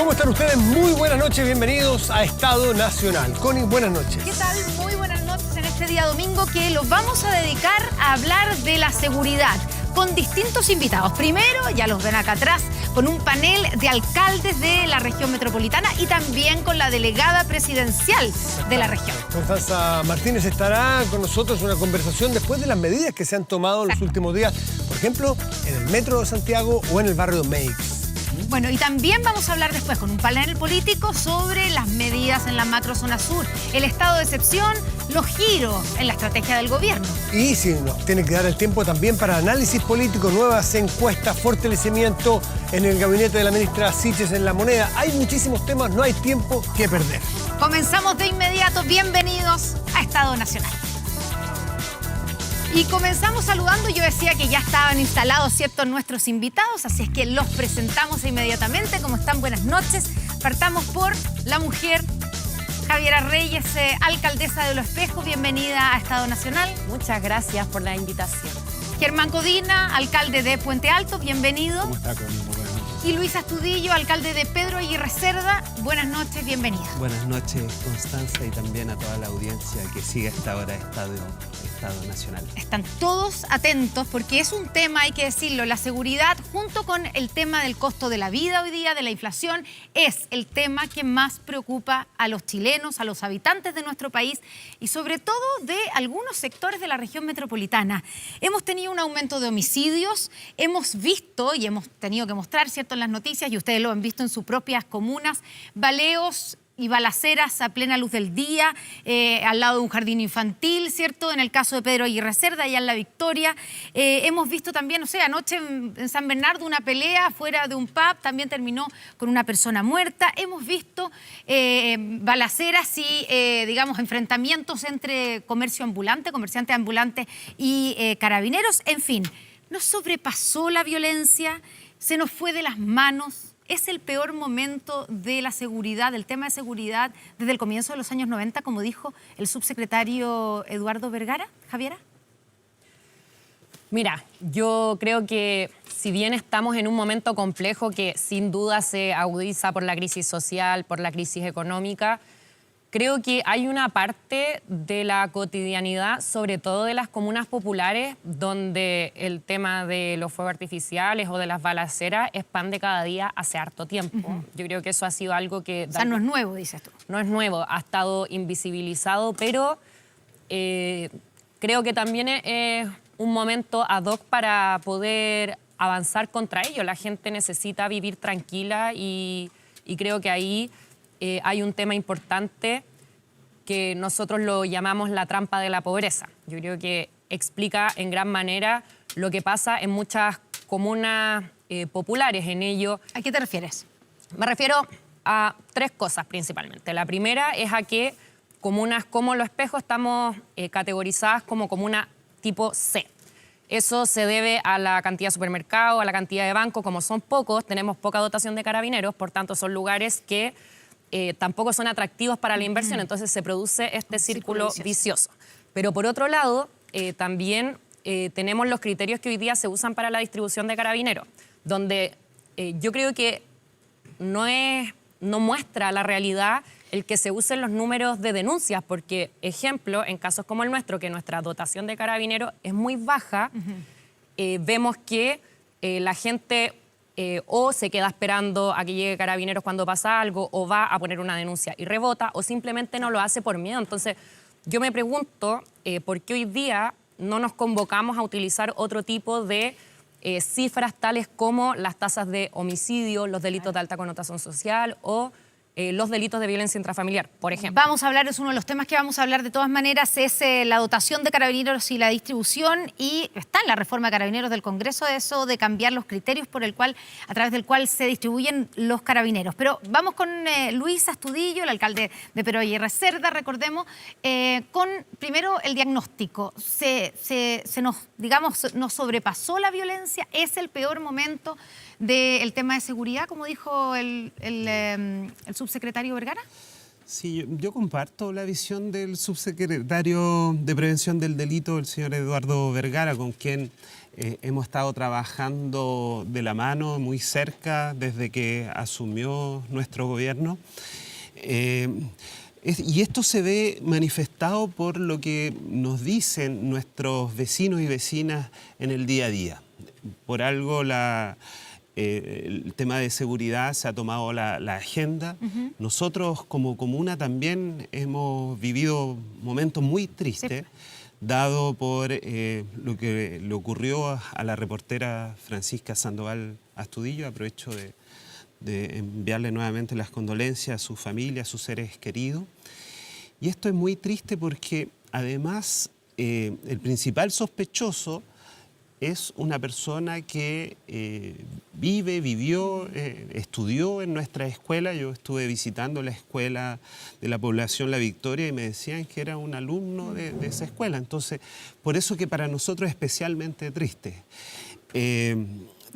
¿Cómo están ustedes? Muy buenas noches, bienvenidos a Estado Nacional. Connie, buenas noches. ¿Qué tal? Muy buenas noches en este día domingo que los vamos a dedicar a hablar de la seguridad con distintos invitados. Primero, ya los ven acá atrás, con un panel de alcaldes de la región metropolitana y también con la delegada presidencial de la región. Constanza Martínez estará con nosotros en una conversación después de las medidas que se han tomado en los últimos días, por ejemplo, en el metro de Santiago o en el barrio de Meix. Bueno, y también vamos a hablar después con un panel político sobre las medidas en la macrozona sur, el estado de excepción, los giros en la estrategia del gobierno. Y si nos tiene que dar el tiempo también para análisis político, nuevas encuestas, fortalecimiento en el gabinete de la ministra Siches en La Moneda. Hay muchísimos temas, no hay tiempo que perder. Comenzamos de inmediato. Bienvenidos a Estado Nacional. Y comenzamos saludando. Yo decía que ya estaban instalados, ¿cierto?, nuestros invitados, así es que los presentamos inmediatamente. ¿Cómo están? Buenas noches. Partamos por la mujer, Javiera Reyes, alcaldesa de Los Espejos. Bienvenida a Estado Nacional. Muchas gracias por la invitación. Germán Codina, alcalde de Puente Alto. Bienvenido. ¿Cómo está, Connie? Buenas noches. Y Luis Astudillo, alcalde de Pedro Aguirre Cerda. Buenas noches, bienvenida. Buenas noches, Constanza, y también a toda la audiencia que sigue a esta hora Estado Nacional. Están todos atentos porque es un tema, hay que decirlo, la seguridad junto con el tema del costo de la vida hoy día, de la inflación, es el tema que más preocupa a los chilenos, a los habitantes de nuestro país y sobre todo de algunos sectores de la región metropolitana. Hemos tenido un aumento de homicidios, hemos visto y hemos tenido que mostrar, ¿cierto?, en las noticias, y ustedes lo han visto en sus propias comunas, baleos y balaceras a plena luz del día, al lado de un jardín infantil, ¿cierto? En el caso de Pedro Aguirre Cerda, allá en La Victoria. Hemos visto también, no sé, anoche en San Bernardo una pelea fuera de un pub, también terminó con una persona muerta. Hemos visto balaceras y, digamos, enfrentamientos entre comercio ambulante, comerciantes ambulantes y carabineros. En fin, nos sobrepasó la violencia, se nos fue de las manos. ¿Es el peor momento de la seguridad, del tema de seguridad, desde el comienzo de los años 90, como dijo el subsecretario Eduardo Vergara? Javiera. Mira, yo creo que si bien estamos en un momento complejo que sin duda se agudiza por la crisis social, por la crisis económica, creo que hay una parte de la cotidianidad, sobre todo de las comunas populares, donde el tema de los fuegos artificiales o de las balaceras es pan de cada día hace harto tiempo. Yo creo que eso ha sido algo que... O sea, no es nuevo, dices tú. No es nuevo, ha estado invisibilizado, pero creo que también es un momento ad hoc para poder avanzar contra ello. La gente necesita vivir tranquila y creo que ahí... hay un tema importante que nosotros lo llamamos la trampa de la pobreza. Yo creo que explica en gran manera lo que pasa en muchas comunas populares. En ello, ¿A qué te refieres? me refiero a tres cosas principalmente. La primera es a que comunas como Los Espejos estamos categorizadas como comuna tipo C. Eso se debe a la cantidad de supermercados, a la cantidad de bancos. Como son pocos, tenemos poca dotación de carabineros, por tanto son lugares que tampoco son atractivos para la inversión, entonces se produce este círculo vicioso. Pero por otro lado, también tenemos los criterios que hoy día se usan para la distribución de carabineros, donde yo creo que no muestra la realidad el que se usen los números de denuncias, porque, ejemplo, en casos como el nuestro, que nuestra dotación de carabineros es muy baja, vemos que la gente... o se queda esperando a que llegue Carabineros cuando pasa algo, o va a poner una denuncia y rebota, o simplemente no lo hace por miedo. Entonces, yo me pregunto por qué hoy día no nos convocamos a utilizar otro tipo de cifras tales como las tasas de homicidio, los delitos de alta connotación social o los delitos de violencia intrafamiliar, por ejemplo. Vamos a hablar, es uno de los temas que vamos a hablar de todas maneras, es la dotación de carabineros y la distribución, y está en la reforma de carabineros del Congreso eso de cambiar los criterios a través del cual se distribuyen los carabineros. Pero vamos con Luis Astudillo, el alcalde de Pedro Aguirre Cerda, recordemos, con primero el diagnóstico. Nos sobrepasó la violencia, es el peor momento del tema de seguridad, como dijo el subsecretario Vergara. Sí, yo comparto la visión del subsecretario de Prevención del Delito, el señor Eduardo Vergara, con quien hemos estado trabajando de la mano muy cerca desde que asumió nuestro gobierno. Y esto se ve manifestado por lo que nos dicen nuestros vecinos y vecinas en el día a día. Por algo el tema de seguridad se ha tomado la agenda. Nosotros como comuna también hemos vivido momentos muy tristes, dado por lo que le ocurrió a la reportera Francisca Sandoval Astudillo. Aprovecho de enviarle nuevamente las condolencias a su familia, a sus seres queridos. Y esto es muy triste porque además el principal sospechoso es una persona que vivió, estudió en nuestra escuela. Yo estuve visitando la escuela de la población La Victoria y me decían que era un alumno de esa escuela. Entonces, por eso que para nosotros es especialmente triste.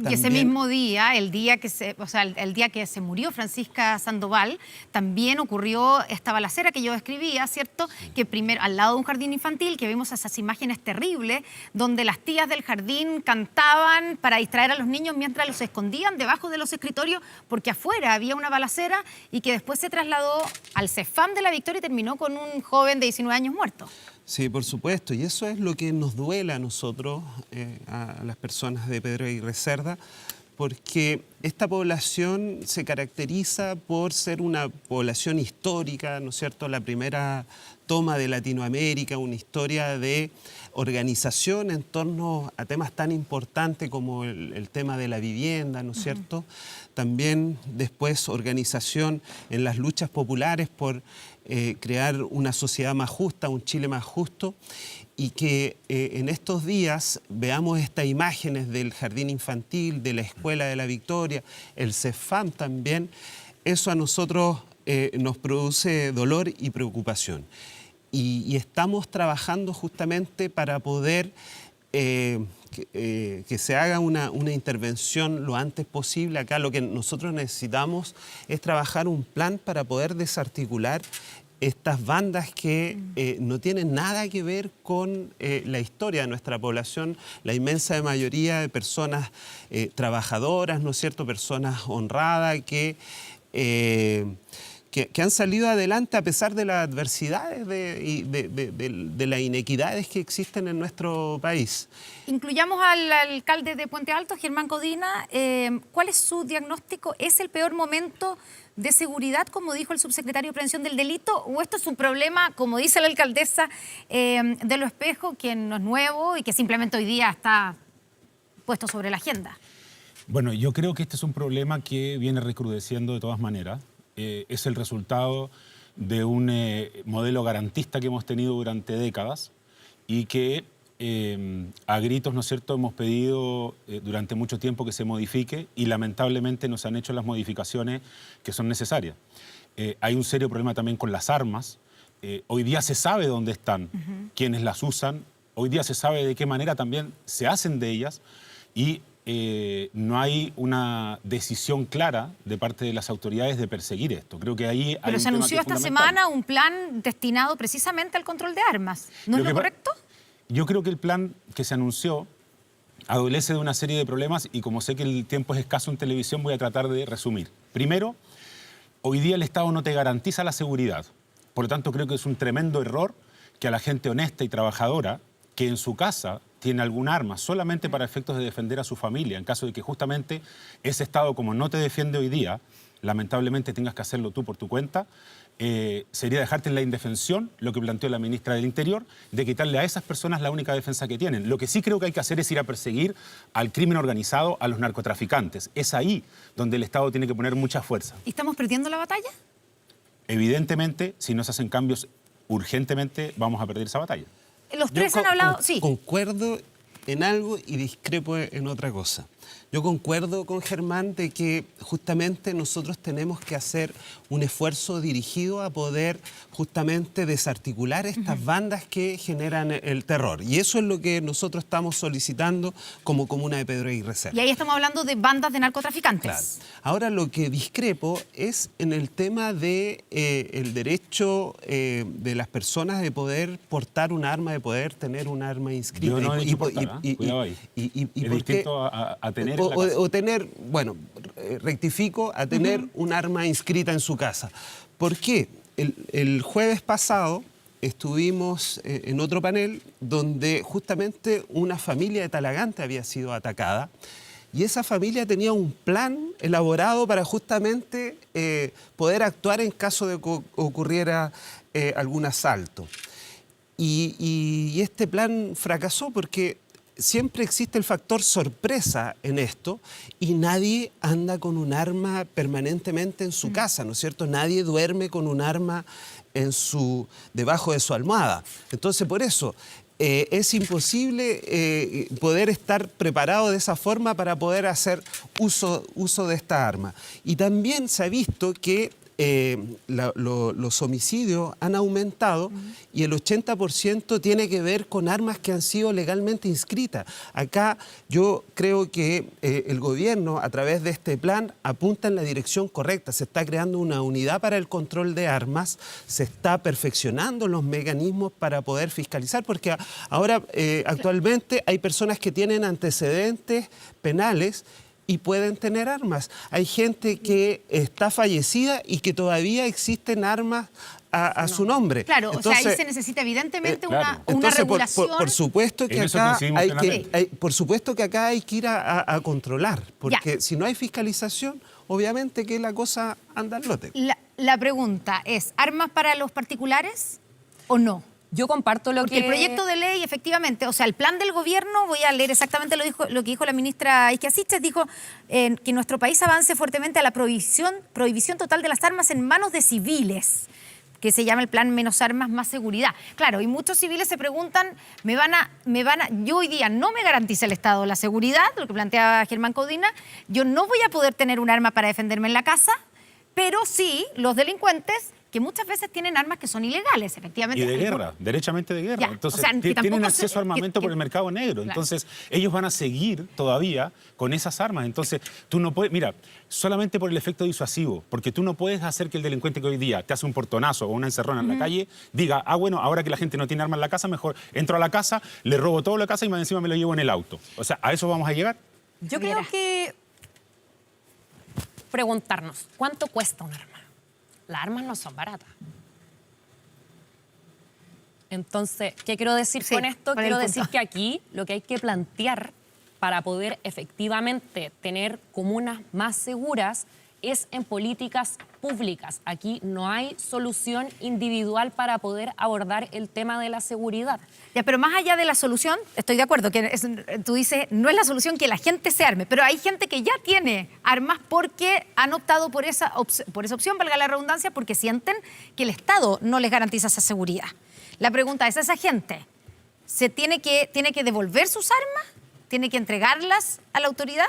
Y ese mismo día, el día que se murió Francisca Sandoval, también ocurrió esta balacera que yo describía, ¿cierto? Sí. Que primero, al lado de un jardín infantil, que vimos esas imágenes terribles, donde las tías del jardín cantaban para distraer a los niños mientras los escondían debajo de los escritorios, porque afuera había una balacera y que después se trasladó al CEFAM de La Victoria y terminó con un joven de 19 años muerto. Sí, por supuesto, y eso es lo que nos duele a nosotros, a las personas de Pedro Aguirre Cerda, porque esta población se caracteriza por ser una población histórica, ¿no es cierto? La primera toma de Latinoamérica, una historia de organización en torno a temas tan importantes como el tema de la vivienda, ¿no es cierto? También después organización en las luchas populares por crear una sociedad más justa, un Chile más justo, y que en estos días veamos estas imágenes del jardín infantil, de la escuela de La Victoria, el CEFAM también, eso a nosotros nos produce dolor y preocupación. Y estamos trabajando justamente para poder que se haga una intervención lo antes posible. Acá lo que nosotros necesitamos es trabajar un plan para poder desarticular estas bandas que no tienen nada que ver con la historia de nuestra población, la inmensa mayoría de personas trabajadoras, ¿no es cierto?, personas honradas que han salido adelante a pesar de las adversidades y de las inequidades que existen en nuestro país. Incluyamos al alcalde de Puente Alto, Germán Codina. ¿Cuál es su diagnóstico? ¿Es el peor momento de seguridad, como dijo el subsecretario de Prevención del Delito? ¿O esto es un problema, como dice la alcaldesa de Los Espejos, que no es nuevo y que simplemente hoy día está puesto sobre la agenda? Bueno, yo creo que este es un problema que viene recrudeciendo de todas maneras. Es el resultado de un modelo garantista que hemos tenido durante décadas y que a gritos, ¿no es cierto?, hemos pedido durante mucho tiempo que se modifique y lamentablemente no se han hecho las modificaciones que son necesarias. Hay un serio problema también con las armas. Hoy día se sabe dónde están, quiénes las usan. Hoy día se sabe de qué manera también se hacen de ellas y no hay una decisión clara de parte de las autoridades de perseguir esto. Creo que ahí hay Pero se anunció esta semana un plan destinado precisamente al control de armas. ¿No es lo correcto? Yo creo que el plan que se anunció adolece de una serie de problemas y como sé que el tiempo es escaso en televisión voy a tratar de resumir. Primero, hoy día el Estado no te garantiza la seguridad. Por lo tanto, creo que es un tremendo error que a la gente honesta y trabajadora que en su casa tiene algún arma solamente para efectos de defender a su familia, en caso de que justamente ese Estado, como no te defiende hoy día, lamentablemente tengas que hacerlo tú por tu cuenta, sería dejarte en la indefensión, lo que planteó la ministra del Interior, de quitarle a esas personas la única defensa que tienen. Lo que sí creo que hay que hacer es ir a perseguir al crimen organizado, a los narcotraficantes. Es ahí donde el Estado tiene que poner mucha fuerza. ¿Y estamos perdiendo la batalla? Evidentemente, si no se hacen cambios urgentemente, vamos a perder esa batalla. Los tres han hablado... Sí. Concuerdo en algo y discrepo en otra cosa. Yo concuerdo con Germán de que justamente nosotros tenemos que hacer un esfuerzo dirigido a poder justamente desarticular estas bandas que generan el terror. Y eso es lo que nosotros estamos solicitando como comuna de Pedro Aguirre Cerda. Y ahí estamos hablando de bandas de narcotraficantes. Claro. Ahora lo que discrepo es en el tema de el derecho de las personas de poder portar un arma, de poder tener un arma inscrita. Yo no he dicho portar, cuidado ahí. Y es por qué distinto a tener en la casa. o tener, bueno, rectifico, a tener un arma inscrita en su casa. ¿Por qué? El jueves pasado estuvimos en otro panel donde justamente una familia de Talagante había sido atacada y esa familia tenía un plan elaborado para justamente poder actuar en caso de que ocurriera algún asalto. Y este plan fracasó porque siempre existe el factor sorpresa en esto y nadie anda con un arma permanentemente en su casa, ¿no es cierto? Nadie duerme con un arma debajo de su almohada. Entonces, por eso, es imposible poder estar preparado de esa forma para poder hacer uso de esta arma. Y también se ha visto que los homicidios han aumentado y el 80% tiene que ver con armas que han sido legalmente inscritas. Acá yo creo que el gobierno, a través de este plan, apunta en la dirección correcta. Se está creando una unidad para el control de armas, se está perfeccionando los mecanismos para poder fiscalizar, porque ahora actualmente hay personas que tienen antecedentes penales y pueden tener armas. Hay gente que está fallecida y que todavía existen armas a su nombre. Claro, Entonces, o sea, ahí se necesita evidentemente claro. una regulación. Por supuesto que En eso acá coincidimos por supuesto que acá hay que ir a controlar, porque si no hay fiscalización, obviamente que la cosa anda al lote. La pregunta es, ¿armas para los particulares o no? Yo comparto lo Porque que... el proyecto de ley, efectivamente, o sea, el plan del gobierno, voy a leer exactamente lo que dijo la ministra Isquia Siches, dijo que nuestro país avance fuertemente a la prohibición total de las armas en manos de civiles, que se llama el plan Menos Armas, Más Seguridad. Claro, y muchos civiles se preguntan, yo hoy día no me garantiza el Estado la seguridad, lo que planteaba Germán Codina, yo no voy a poder tener un arma para defenderme en la casa, pero sí los delincuentes que muchas veces tienen armas que son ilegales, efectivamente. Y de guerra, derechamente de guerra. Ya, Entonces, o sea, que tienen tampoco acceso a armamento por el mercado negro. Claro. Entonces, ellos van a seguir todavía con esas armas. Entonces, tú no puedes... Mira, solamente por el efecto disuasivo, porque tú no puedes hacer que el delincuente que hoy día te hace un portonazo o una encerrona en la calle diga, bueno, ahora que la gente no tiene armas en la casa, mejor entro a la casa, le robo todo la casa y más encima me lo llevo en el auto. O sea, ¿a eso vamos a llegar? Yo creo que preguntarnos, ¿cuánto cuesta un arma? Las armas no son baratas. Entonces, ¿qué quiero decir con esto? Quiero decir que aquí lo que hay que plantear para poder efectivamente tener comunas más seguras es en políticas públicas. Aquí no hay solución individual para poder abordar el tema de la seguridad. Ya, pero más allá de la solución, estoy de acuerdo, que tú dices, no es la solución que la gente se arme, pero hay gente que ya tiene armas porque han optado por esa opción, valga la redundancia, porque sienten que el Estado no les garantiza esa seguridad. La pregunta es, ¿esa gente tiene que devolver sus armas? ¿Tiene que entregarlas a la autoridad?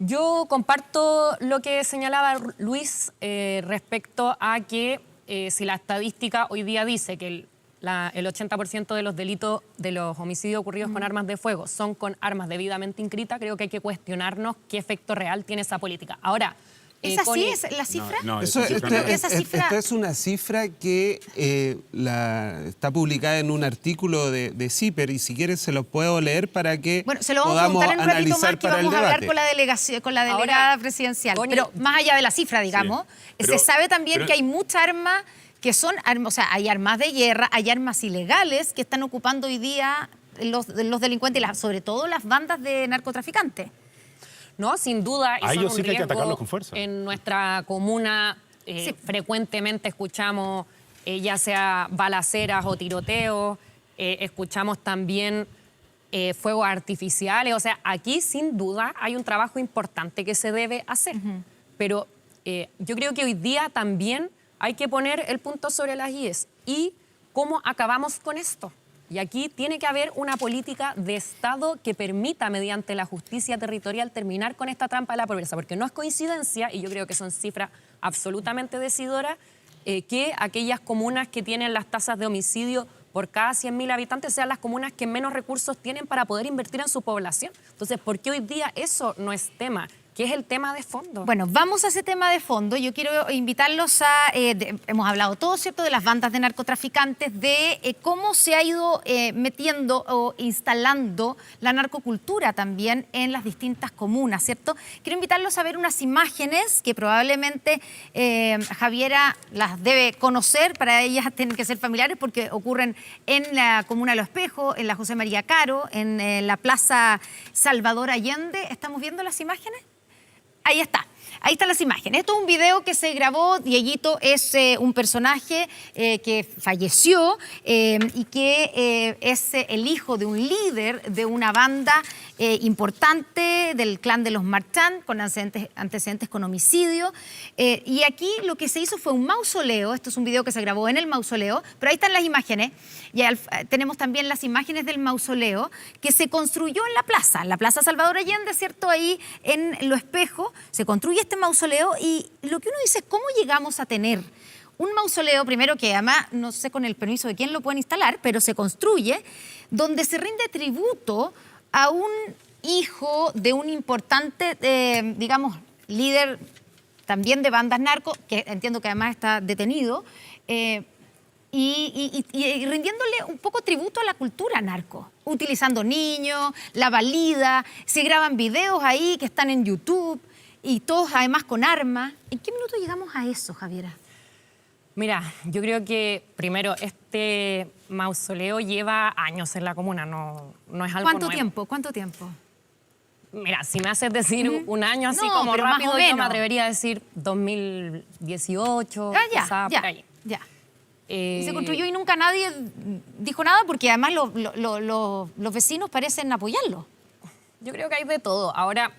Yo comparto lo que señalaba Luis respecto a que si la estadística hoy día dice que el 80% de los delitos, de los homicidios ocurridos con armas de fuego son con armas debidamente inscritas, creo que hay que cuestionarnos qué efecto real tiene esa política. Ahora, ¿Es así? ¿Es la cifra? No, Esta cifra... es una cifra que está publicada en un artículo de CIPER y si quieres se lo puedo leer para que se lo vamos a podamos preguntar en un ratito analizar más que para el vamos a hablar debate. con la delegada presidencial. Connie, pero más allá de la cifra, digamos, se sabe también que hay muchas armas que son, o sea, hay armas de guerra, hay armas ilegales que están ocupando hoy día los delincuentes, sobre todo las bandas de narcotraficantes. No, sin duda, y A son ellos un sí que hay que riesgo. atacarlos con fuerza. En nuestra comuna frecuentemente escuchamos ya sea balaceras o tiroteos, escuchamos también fuegos artificiales. O sea, aquí sin duda hay un trabajo importante que se debe hacer. Pero yo creo que hoy día también hay que poner el punto sobre las IES. ¿Y cómo acabamos con esto? Y aquí tiene que haber una política de Estado que permita, mediante la justicia territorial, terminar con esta trampa de la pobreza, porque no es coincidencia, y yo creo que son cifras absolutamente decidoras, que aquellas comunas que tienen las tasas de homicidio por cada 100.000 habitantes sean las comunas que menos recursos tienen para poder invertir en su población. Entonces, ¿por qué hoy día eso no es tema? ¿Qué es el tema de fondo? Bueno, vamos a ese tema de fondo. Yo quiero invitarlos a... hemos hablado todo, ¿cierto?, de las bandas de narcotraficantes, de cómo se ha ido metiendo o instalando la narcocultura también en las distintas comunas, ¿cierto? Quiero invitarlos a ver unas imágenes que probablemente Javiera las debe conocer, para ellas tienen que ser familiares porque ocurren en la comuna de Los Espejos, en la José María Caro, en la Plaza Salvador Allende. ¿Estamos viendo las imágenes? Ahí está. Ahí están las imágenes. Esto es un video que se grabó. Dieguito es un personaje que falleció y que es el hijo de un líder de una banda importante del clan de los Marchand, con antecedentes con homicidio. Y aquí lo que se hizo fue un mausoleo. Esto es un video que se grabó en el mausoleo, pero ahí están las imágenes. Y tenemos también las imágenes del mausoleo que se construyó en la Plaza Salvador Allende, ¿cierto? Ahí en Los Espejos se construye este mausoleo y lo que uno dice es cómo llegamos a tener un mausoleo, primero que además no sé con el permiso de quién lo pueden instalar, pero se construye donde se rinde tributo a un hijo de un importante, digamos, líder también de bandas narcos, que entiendo que además está detenido, y rindiéndole un poco tributo a la cultura narco, utilizando niños, la valida, se graban videos ahí que están en YouTube, y todos además con armas. ¿En qué minuto llegamos a eso, Javiera? Mira, yo creo que primero este mausoleo lleva años en la comuna, no es algo nuevo. ¿Cuánto tiempo? Mira, si me haces decir un año así No, como pero más rápido, o yo me menos. atrevería a decir 2018, quizá por ahí. Ya. Y se construyó y nunca nadie dijo nada porque además los vecinos parecen apoyarlo. Yo creo que hay de todo. Ahora,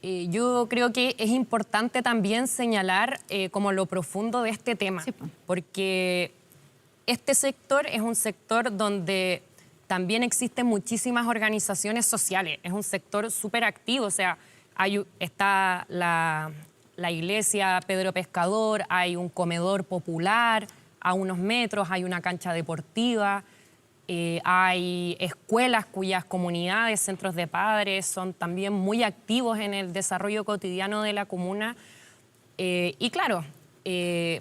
yo creo que es importante también señalar como lo profundo de este tema, Sí, pues. porque este sector es un sector donde también existen muchísimas organizaciones sociales, es un sector súper activo, o sea, está la iglesia Pedro Pescador, hay un comedor popular, a unos metros hay una cancha deportiva, hay escuelas cuyas comunidades, centros de padres son también muy activos en el desarrollo cotidiano de la comuna. Y claro,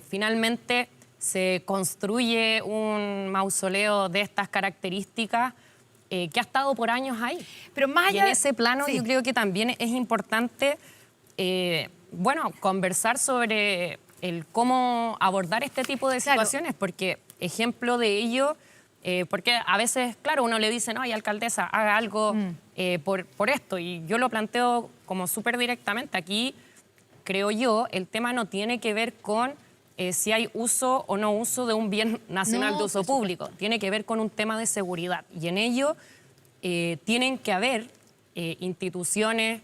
finalmente se construye un mausoleo de estas características que ha estado por años ahí. Pero más allá y en ese plano sí. yo creo que también es importante conversar sobre el cómo abordar este tipo de Claro. situaciones, porque ejemplo de ello... porque a veces, claro, uno le dice, no, ay, alcaldesa, haga algo por esto. Y yo lo planteo como súper directamente. Aquí, creo yo, el tema no tiene que ver con si hay uso o no uso de un bien nacional No, de uso por público. Tiene que ver con un tema de seguridad. Y en ello tienen que haber instituciones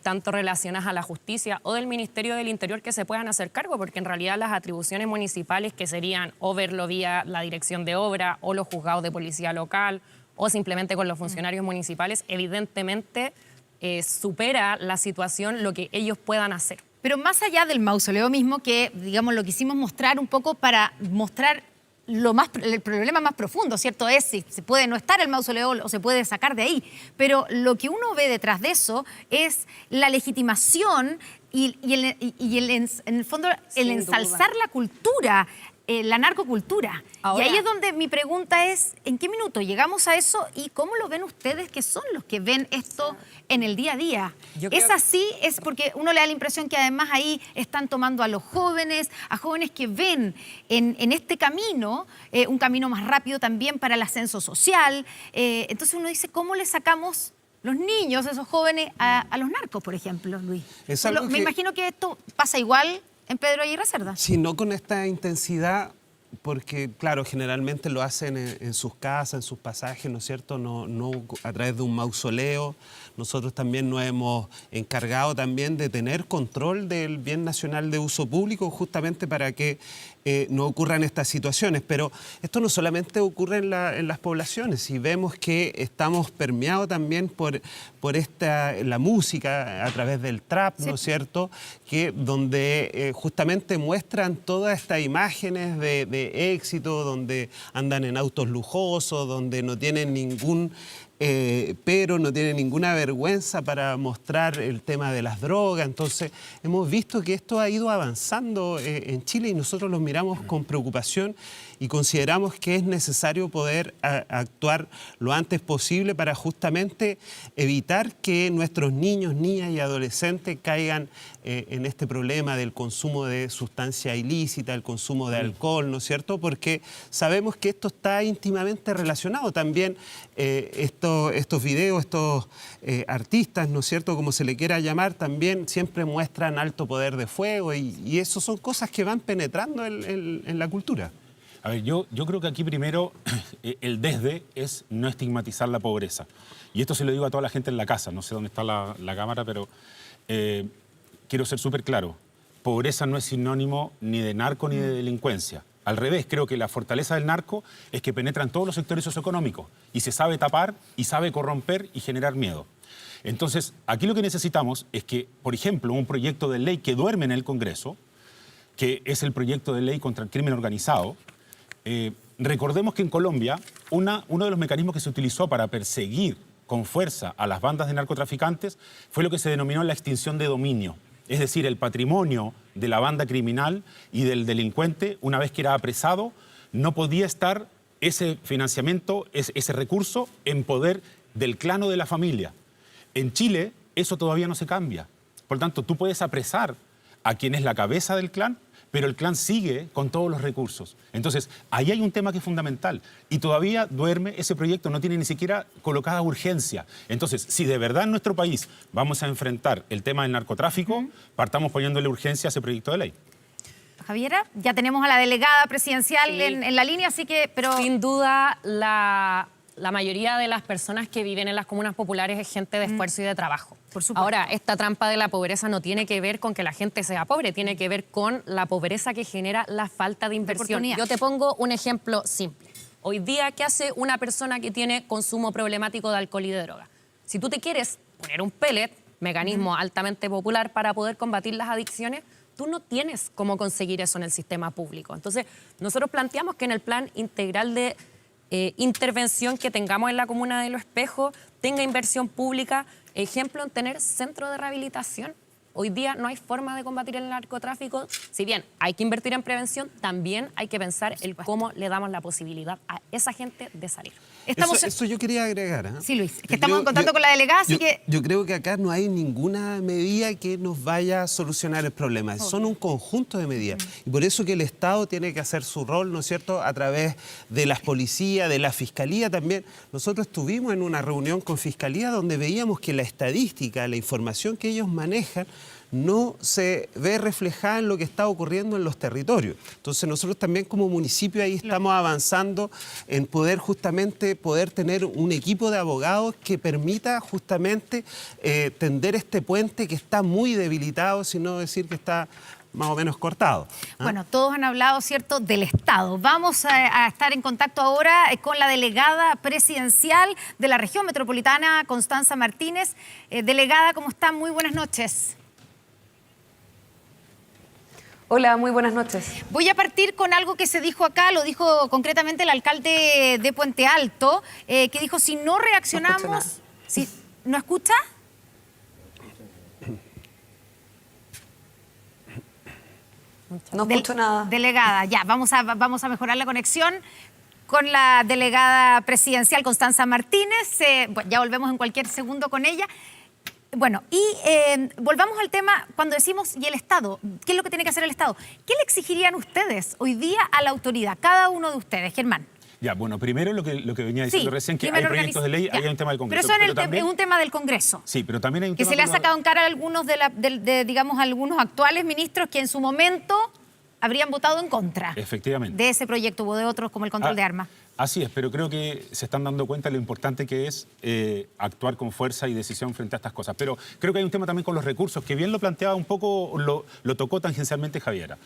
tanto relacionadas a la justicia o del Ministerio del Interior que se puedan hacer cargo, porque en realidad las atribuciones municipales que serían o verlo vía la dirección de obra o los juzgados de policía local o simplemente con los funcionarios municipales, evidentemente supera la situación lo que ellos puedan hacer. Pero más allá del mausoleo mismo, que digamos lo quisimos mostrar un poco para mostrar el problema más profundo, ¿cierto? Es si se puede no estar el mausoleo o se puede sacar de ahí. Pero lo que uno ve detrás de eso es la legitimación y en el fondo el Sin ensalzar duda. la cultura, la narcocultura. Ahora- Y ahí es donde mi pregunta es, ¿en qué minuto llegamos a eso y cómo lo ven ustedes que son los que ven esto en el día a día? Yo creo ¿Es así? Es porque uno le da la impresión que además ahí están tomando a los jóvenes, a jóvenes que ven en este camino, un camino más rápido también para el ascenso social. Entonces uno dice, ¿cómo le sacamos los niños, esos jóvenes, a los narcos, por ejemplo, Luis? Es algo Me que- imagino que esto pasa igual en Pedro Aguirre Cerda. Sí, no con esta intensidad, porque, claro, generalmente lo hacen en sus casas, en sus pasajes, ¿no es cierto? No a través de un mausoleo. Nosotros también nos hemos encargado también de tener control del bien nacional de uso público, justamente para que no ocurran estas situaciones. Pero esto no solamente ocurre en las poblaciones, y vemos que estamos permeados también por la música a través del trap, ¿no es cierto?, donde justamente muestran todas estas imágenes de éxito, donde andan en autos lujosos, donde no tienen pero no tiene ninguna vergüenza para mostrar el tema de las drogas. Entonces, hemos visto que esto ha ido avanzando en Chile y nosotros lo miramos con preocupación y consideramos que es necesario poder actuar lo antes posible para justamente evitar que nuestros niños, niñas y adolescentes caigan en este problema del consumo de sustancia ilícita, el consumo de alcohol, ¿no es cierto? Porque sabemos que esto está íntimamente relacionado también. Estos videos, estos artistas, ¿no es cierto?, como se le quiera llamar, también siempre muestran alto poder de fuego y eso son cosas que van penetrando en la cultura. A ver, yo creo que aquí primero el desde es no estigmatizar la pobreza. Y esto se lo digo a toda la gente en la casa, no sé dónde está la cámara, pero quiero ser súper claro. Pobreza no es sinónimo ni de narco ni de delincuencia. Al revés, creo que la fortaleza del narco es que penetra en todos los sectores socioeconómicos y se sabe tapar y sabe corromper y generar miedo. Entonces, aquí lo que necesitamos es que, por ejemplo, un proyecto de ley que duerme en el Congreso, que es el proyecto de ley contra el crimen organizado, recordemos que en Colombia uno de los mecanismos que se utilizó para perseguir con fuerza a las bandas de narcotraficantes fue lo que se denominó la extinción de dominio. Es decir, el patrimonio de la banda criminal y del delincuente, una vez que era apresado, no podía estar ese financiamiento, ese recurso, en poder del clan o de la familia. En Chile eso todavía no se cambia. Por lo tanto, tú puedes apresar a quien es la cabeza del clan, pero el clan sigue con todos los recursos. Entonces, ahí hay un tema que es fundamental. Y todavía duerme, ese proyecto no tiene ni siquiera colocada urgencia. Entonces, si de verdad en nuestro país vamos a enfrentar el tema del narcotráfico, partamos poniéndole urgencia a ese proyecto de ley. Javiera, ya tenemos a la delegada presidencial en la línea, así que... pero sin duda, la mayoría de las personas que viven en las comunas populares es gente de esfuerzo y de trabajo. Por supuesto. Ahora, esta trampa de la pobreza no tiene que ver con que la gente sea pobre, tiene que ver con la pobreza que genera la falta de inversión. Yo te pongo un ejemplo simple. Hoy día, ¿qué hace una persona que tiene consumo problemático de alcohol y de droga? Si tú te quieres poner un pellet, mecanismo altamente popular para poder combatir las adicciones, tú no tienes cómo conseguir eso en el sistema público. Entonces, nosotros planteamos que en el plan integral de intervención que tengamos en la comuna de Los Espejos tenga inversión pública, ejemplo en tener centro de rehabilitación. Hoy día no hay forma de combatir el narcotráfico. Si bien hay que invertir en prevención, también hay que pensar en cómo le damos la posibilidad a esa gente de salir. Eso yo quería agregar. ¿Eh? Sí, Luis, es que estamos en contacto con la delegada, así que... Yo creo que acá no hay ninguna medida que nos vaya a solucionar el problema. Son un conjunto de medidas. Y por eso que el Estado tiene que hacer su rol, ¿no es cierto?, a través de las policías, de la Fiscalía también. Nosotros estuvimos en una reunión con Fiscalía donde veíamos que la estadística, la información que ellos manejan, no se ve reflejada en lo que está ocurriendo en los territorios. Entonces nosotros también como municipio ahí estamos avanzando en poder tener un equipo de abogados que permita justamente tender este puente que está muy debilitado, si no decir que está más o menos cortado. Bueno, todos han hablado, ¿cierto?, del Estado. Vamos a estar en contacto ahora con la delegada presidencial de la región metropolitana, Constanza Martínez. Delegada, ¿cómo está? Muy buenas noches. Hola, muy buenas noches. Voy a partir con algo que se dijo acá, lo dijo concretamente el alcalde de Puente Alto, que dijo, si no reaccionamos... ¿No escucha? No escucho nada. Delegada, ya, vamos a mejorar la conexión con la delegada presidencial, Constanza Martínez. Ya volvemos en cualquier segundo con ella. Bueno, y volvamos al tema cuando decimos, ¿y el Estado? ¿Qué es lo que tiene que hacer el Estado? ¿Qué le exigirían ustedes hoy día a la autoridad, cada uno de ustedes, Germán? Ya, bueno, primero lo que venía diciendo recién, que hay proyectos de ley, hay un tema del Congreso. Pero eso es un tema del Congreso. Sí, pero también hay un tema... Que se le ha sacado en cara a algunos digamos, algunos actuales ministros que en su momento habrían votado en contra. Efectivamente. De ese proyecto o de otros como el control de armas. Así es, pero creo que se están dando cuenta de lo importante que es actuar con fuerza y decisión frente a estas cosas. Pero creo que hay un tema también con los recursos, que bien lo planteaba un poco, lo tocó tangencialmente Javiera.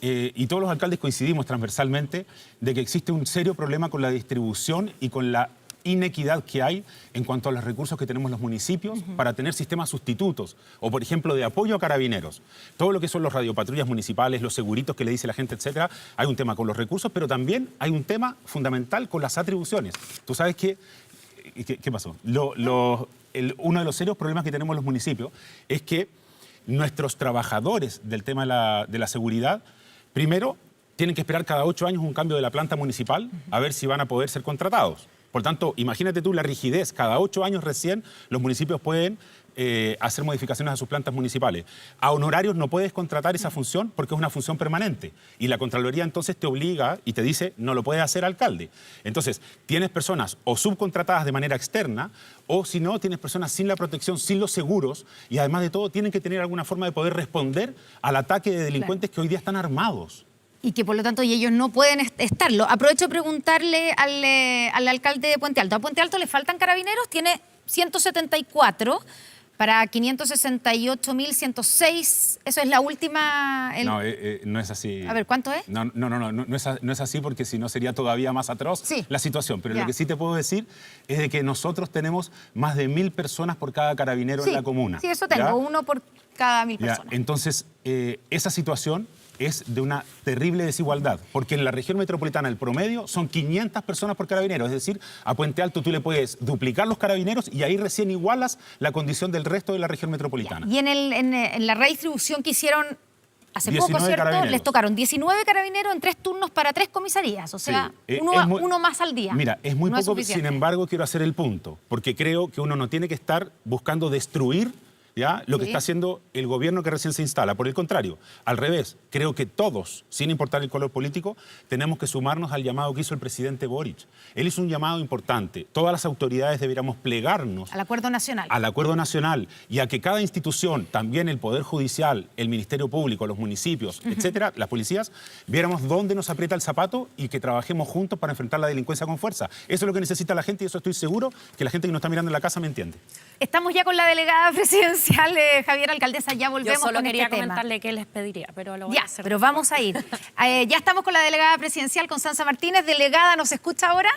y todos los alcaldes coincidimos transversalmente, de que existe un serio problema con la distribución y con la inequidad que hay en cuanto a los recursos que tenemos los municipios para tener sistemas sustitutos o, por ejemplo, de apoyo a carabineros. Todo lo que son los radiopatrullas municipales, los seguritos que le dice la gente, etcétera, hay un tema con los recursos, pero también hay un tema fundamental con las atribuciones. Tú sabes que... ¿Qué pasó? Uno de los serios problemas que tenemos los municipios es que nuestros trabajadores del tema de la seguridad, primero, tienen que esperar cada 8 años un cambio de la planta municipal a ver si van a poder ser contratados. Por tanto, imagínate tú la rigidez. Cada 8 años recién los municipios pueden hacer modificaciones a sus plantas municipales. A honorarios no puedes contratar esa función porque es una función permanente. Y la Contraloría entonces te obliga y te dice, no lo puedes hacer alcalde. Entonces, tienes personas o subcontratadas de manera externa o si no, tienes personas sin la protección, sin los seguros y además de todo tienen que tener alguna forma de poder responder al ataque de delincuentes que hoy día están armados. Y que por lo tanto y ellos no pueden estarlo. Aprovecho de preguntarle al alcalde de Puente Alto. A Puente Alto le faltan carabineros, tiene 174 para 568.106. Eso es la última... No, no es así. A ver, ¿cuánto es? No es así porque si no sería todavía más atroz la situación. Pero lo que sí te puedo decir es de que nosotros tenemos más de 1.000 personas por cada carabinero en la comuna. Sí, eso tengo, uno por cada 1.000 personas. Entonces, esa situación es de una terrible desigualdad, porque en la región metropolitana el promedio son 500 personas por carabinero, es decir, a Puente Alto tú le puedes duplicar los carabineros y ahí recién igualas la condición del resto de la región metropolitana. Y en la redistribución que hicieron hace poco, ¿cierto? Les tocaron 19 carabineros en 3 turnos para 3 comisarías, o sea, uno más al día. Mira, es muy poco, suficiente. Sin embargo, quiero hacer el punto, porque creo que uno no tiene que estar buscando destruir lo que está haciendo el gobierno que recién se instala. Por el contrario, al revés, creo que todos, sin importar el color político, tenemos que sumarnos al llamado que hizo el presidente Boric. Él hizo un llamado importante. Todas las autoridades deberíamos plegarnos al acuerdo nacional. Al acuerdo nacional y a que cada institución, también el Poder Judicial, el Ministerio Público, los municipios, etcétera, las policías, viéramos dónde nos aprieta el zapato y que trabajemos juntos para enfrentar la delincuencia con fuerza. Eso es lo que necesita la gente y eso estoy seguro que la gente que nos está mirando en la casa me entiende. Estamos ya con la delegada presidencial, Javier Alcaldesa, ya volvemos con este tema. Yo solo quería comentarle qué les pediría, pero lo voy a hacer. Pero vamos a ir. Ya estamos con la delegada presidencial, Constanza Martínez. Delegada, ¿nos escucha ahora?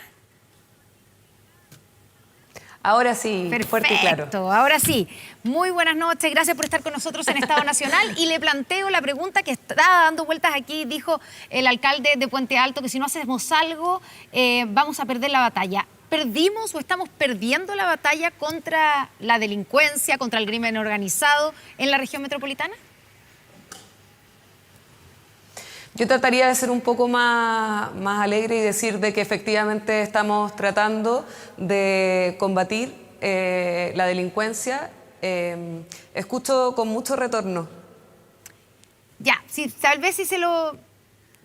Ahora sí, perfecto, fuerte y claro. Ahora sí. Muy buenas noches, gracias por estar con nosotros en Estado Nacional. Y le planteo la pregunta que está dando vueltas aquí. Dijo el alcalde de Puente Alto que si no hacemos algo, vamos a perder la batalla. ¿Perdimos o estamos perdiendo la batalla contra la delincuencia, contra el crimen organizado en la región metropolitana? Yo trataría de ser un poco más alegre y decir de que efectivamente estamos tratando de combatir la delincuencia. Escucho con mucho retorno. Ya, sí, tal vez si se lo...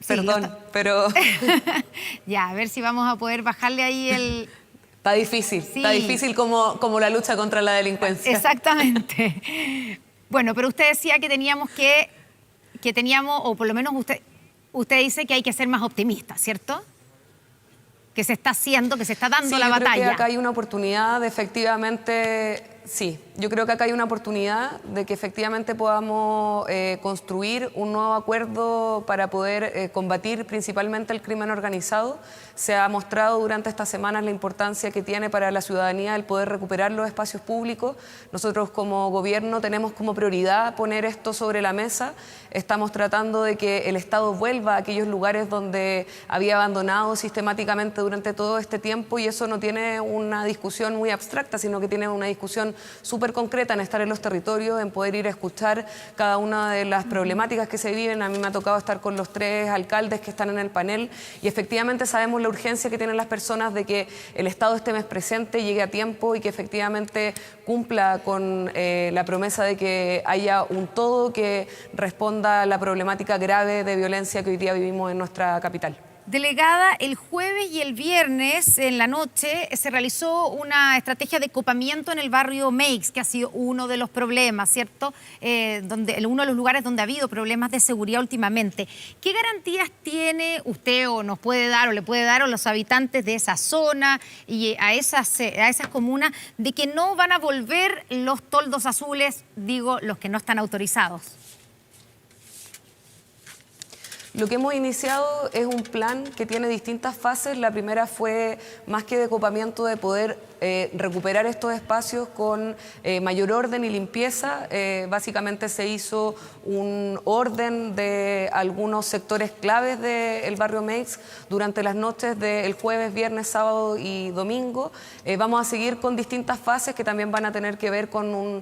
Perdón, pero... Ya, a ver si vamos a poder bajarle ahí el... Está difícil como la lucha contra la delincuencia. Exactamente. Bueno, pero usted decía que teníamos, o por lo menos usted dice que hay que ser más optimistas, ¿cierto? Que se está haciendo, que se está dando la batalla. Creo que acá hay una oportunidad de efectivamente... Sí, yo creo que acá hay una oportunidad de que efectivamente podamos construir un nuevo acuerdo para poder combatir principalmente el crimen organizado. Se ha mostrado durante estas semanas la importancia que tiene para la ciudadanía el poder recuperar los espacios públicos. Nosotros como gobierno tenemos como prioridad poner esto sobre la mesa. Estamos tratando de que el Estado vuelva a aquellos lugares donde había abandonado sistemáticamente durante todo este tiempo y eso no tiene una discusión muy abstracta, sino que tiene una discusión súper concreta en estar en los territorios, en poder ir a escuchar cada una de las problemáticas que se viven. A mí me ha tocado estar con los 3 alcaldes que están en el panel y efectivamente sabemos la urgencia que tienen las personas de que el Estado este mes presente, llegue a tiempo y que efectivamente cumpla con la promesa de que haya un todo que responda a la problemática grave de violencia que hoy día vivimos en nuestra capital. Delegada, el jueves y el viernes en la noche se realizó una estrategia de copamiento en el barrio Meix, que ha sido uno de los problemas, ¿cierto? Uno de los lugares donde ha habido problemas de seguridad últimamente. ¿Qué garantías tiene usted o nos puede dar o le puede dar a los habitantes de esa zona y a esas comunas de que no van a volver los toldos azules, digo, los que no están autorizados? Lo que hemos iniciado es un plan que tiene distintas fases. La primera fue, más que de copamiento, de poder recuperar estos espacios con mayor orden y limpieza. Básicamente se hizo un orden de algunos sectores claves del barrio Meix durante las noches del jueves, viernes, sábado y domingo. Vamos a seguir con distintas fases que también van a tener que ver con una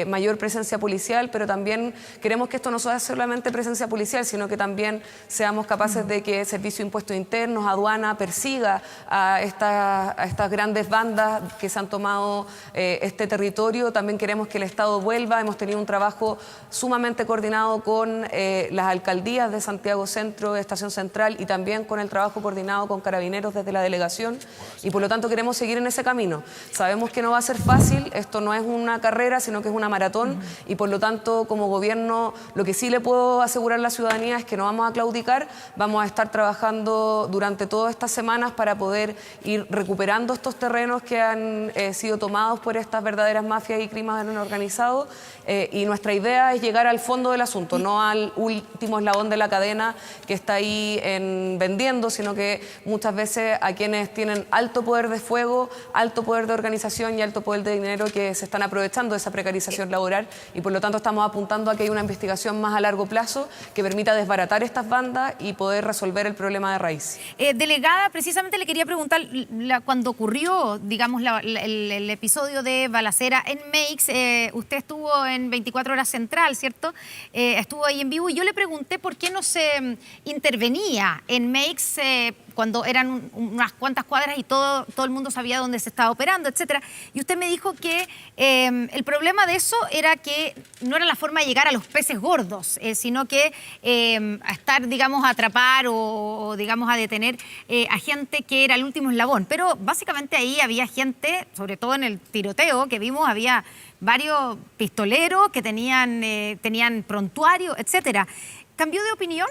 mayor presencia policial, pero también queremos que esto no sea solamente presencia policial, sino que también seamos capaces de que Servicio de Impuestos Internos, Aduana, persiga a estas grandes bandas que se han tomado este territorio. También queremos que el Estado vuelva. Hemos tenido un trabajo sumamente coordinado con las alcaldías de Santiago Centro, de Estación Central, y también con el trabajo coordinado con Carabineros desde la delegación, y por lo tanto queremos seguir en ese camino. Sabemos que no va a ser fácil, esto no es una carrera, sino que es una maratón, y por lo tanto, como gobierno, lo que sí le puedo asegurar a la ciudadanía es que no vamos a claudicar. Vamos a estar trabajando durante todas estas semanas para poder ir recuperando estos terrenos que han sido tomados por estas verdaderas mafias y crimen organizado, y nuestra idea es llegar al fondo del asunto, no al último eslabón de la cadena que está ahí vendiendo, sino que muchas veces a quienes tienen alto poder de fuego, alto poder de organización y alto poder de dinero, que se están aprovechando de esa precarización laboral, y por lo tanto estamos apuntando a que haya una investigación más a largo plazo que permita desbaratar estas bandas y poder resolver el problema de raíz. Delegada, precisamente le quería preguntar, cuando ocurrió, digamos, el episodio de balacera en Meix, usted estuvo en 24 Horas Central, ¿cierto? Estuvo ahí en vivo, y yo le pregunté por qué no se intervenía en Meix cuando eran unas cuantas cuadras y todo el mundo sabía dónde se estaba operando, etcétera. Y usted me dijo que el problema de eso era que no era la forma de llegar a los peces gordos, sino que a estar, digamos, a atrapar o digamos, a detener a gente que era el último eslabón. Pero básicamente ahí había gente, sobre todo en el tiroteo que vimos, había varios pistoleros que tenían prontuario, etcétera. ¿Cambió de opinión?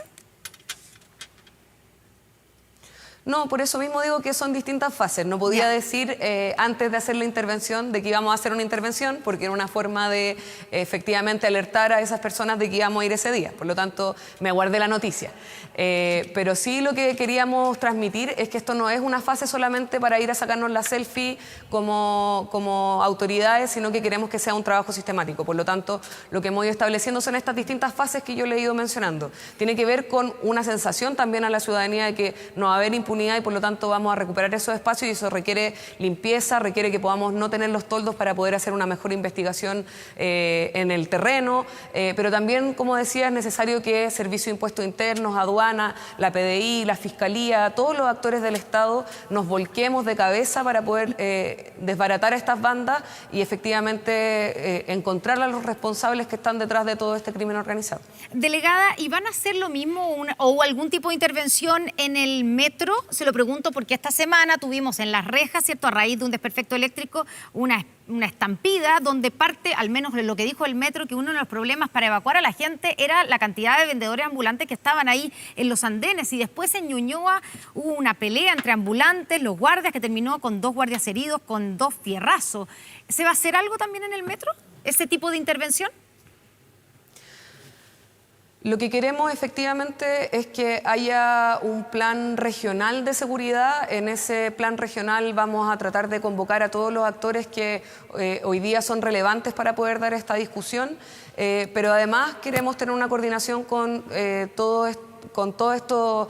No, por eso mismo digo que son distintas fases. No podía decir antes de hacer la intervención de que íbamos a hacer una intervención, porque era una forma de efectivamente alertar a esas personas de que íbamos a ir ese día. Por lo tanto, me aguardé la noticia. Pero sí, lo que queríamos transmitir es que esto no es una fase solamente para ir a sacarnos la selfie como autoridades, sino que queremos que sea un trabajo sistemático. Por lo tanto, lo que hemos ido estableciendo son estas distintas fases que yo le he ido mencionando. Tiene que ver con una sensación también a la ciudadanía de que no va a haber impunidad, y por lo tanto vamos a recuperar esos espacios, y eso requiere limpieza, requiere que podamos no tener los toldos para poder hacer una mejor investigación en el terreno, pero también, como decía, es necesario que Servicio de Impuestos Internos, Aduana, la PDI, la Fiscalía, todos los actores del Estado nos volquemos de cabeza para poder desbaratar a estas bandas y efectivamente encontrar a los responsables que están detrás de todo este crimen organizado. Delegada, ¿y van a hacer lo mismo o algún tipo de intervención en el metro? Se lo pregunto porque esta semana tuvimos en Las Rejas, ¿cierto?, a raíz de un desperfecto eléctrico, una estampida donde parte, al menos lo que dijo el metro, que uno de los problemas para evacuar a la gente era la cantidad de vendedores ambulantes que estaban ahí en los andenes, y después en Ñuñoa hubo una pelea entre ambulantes, los guardias, que terminó con 2 guardias heridos, con 2 fierrazos. ¿Se va a hacer algo también en el metro? ¿Ese tipo de intervención? Lo que queremos efectivamente es que haya un plan regional de seguridad. En ese plan regional vamos a tratar de convocar a todos los actores que hoy día son relevantes para poder dar esta discusión, pero además queremos tener una coordinación con todos estos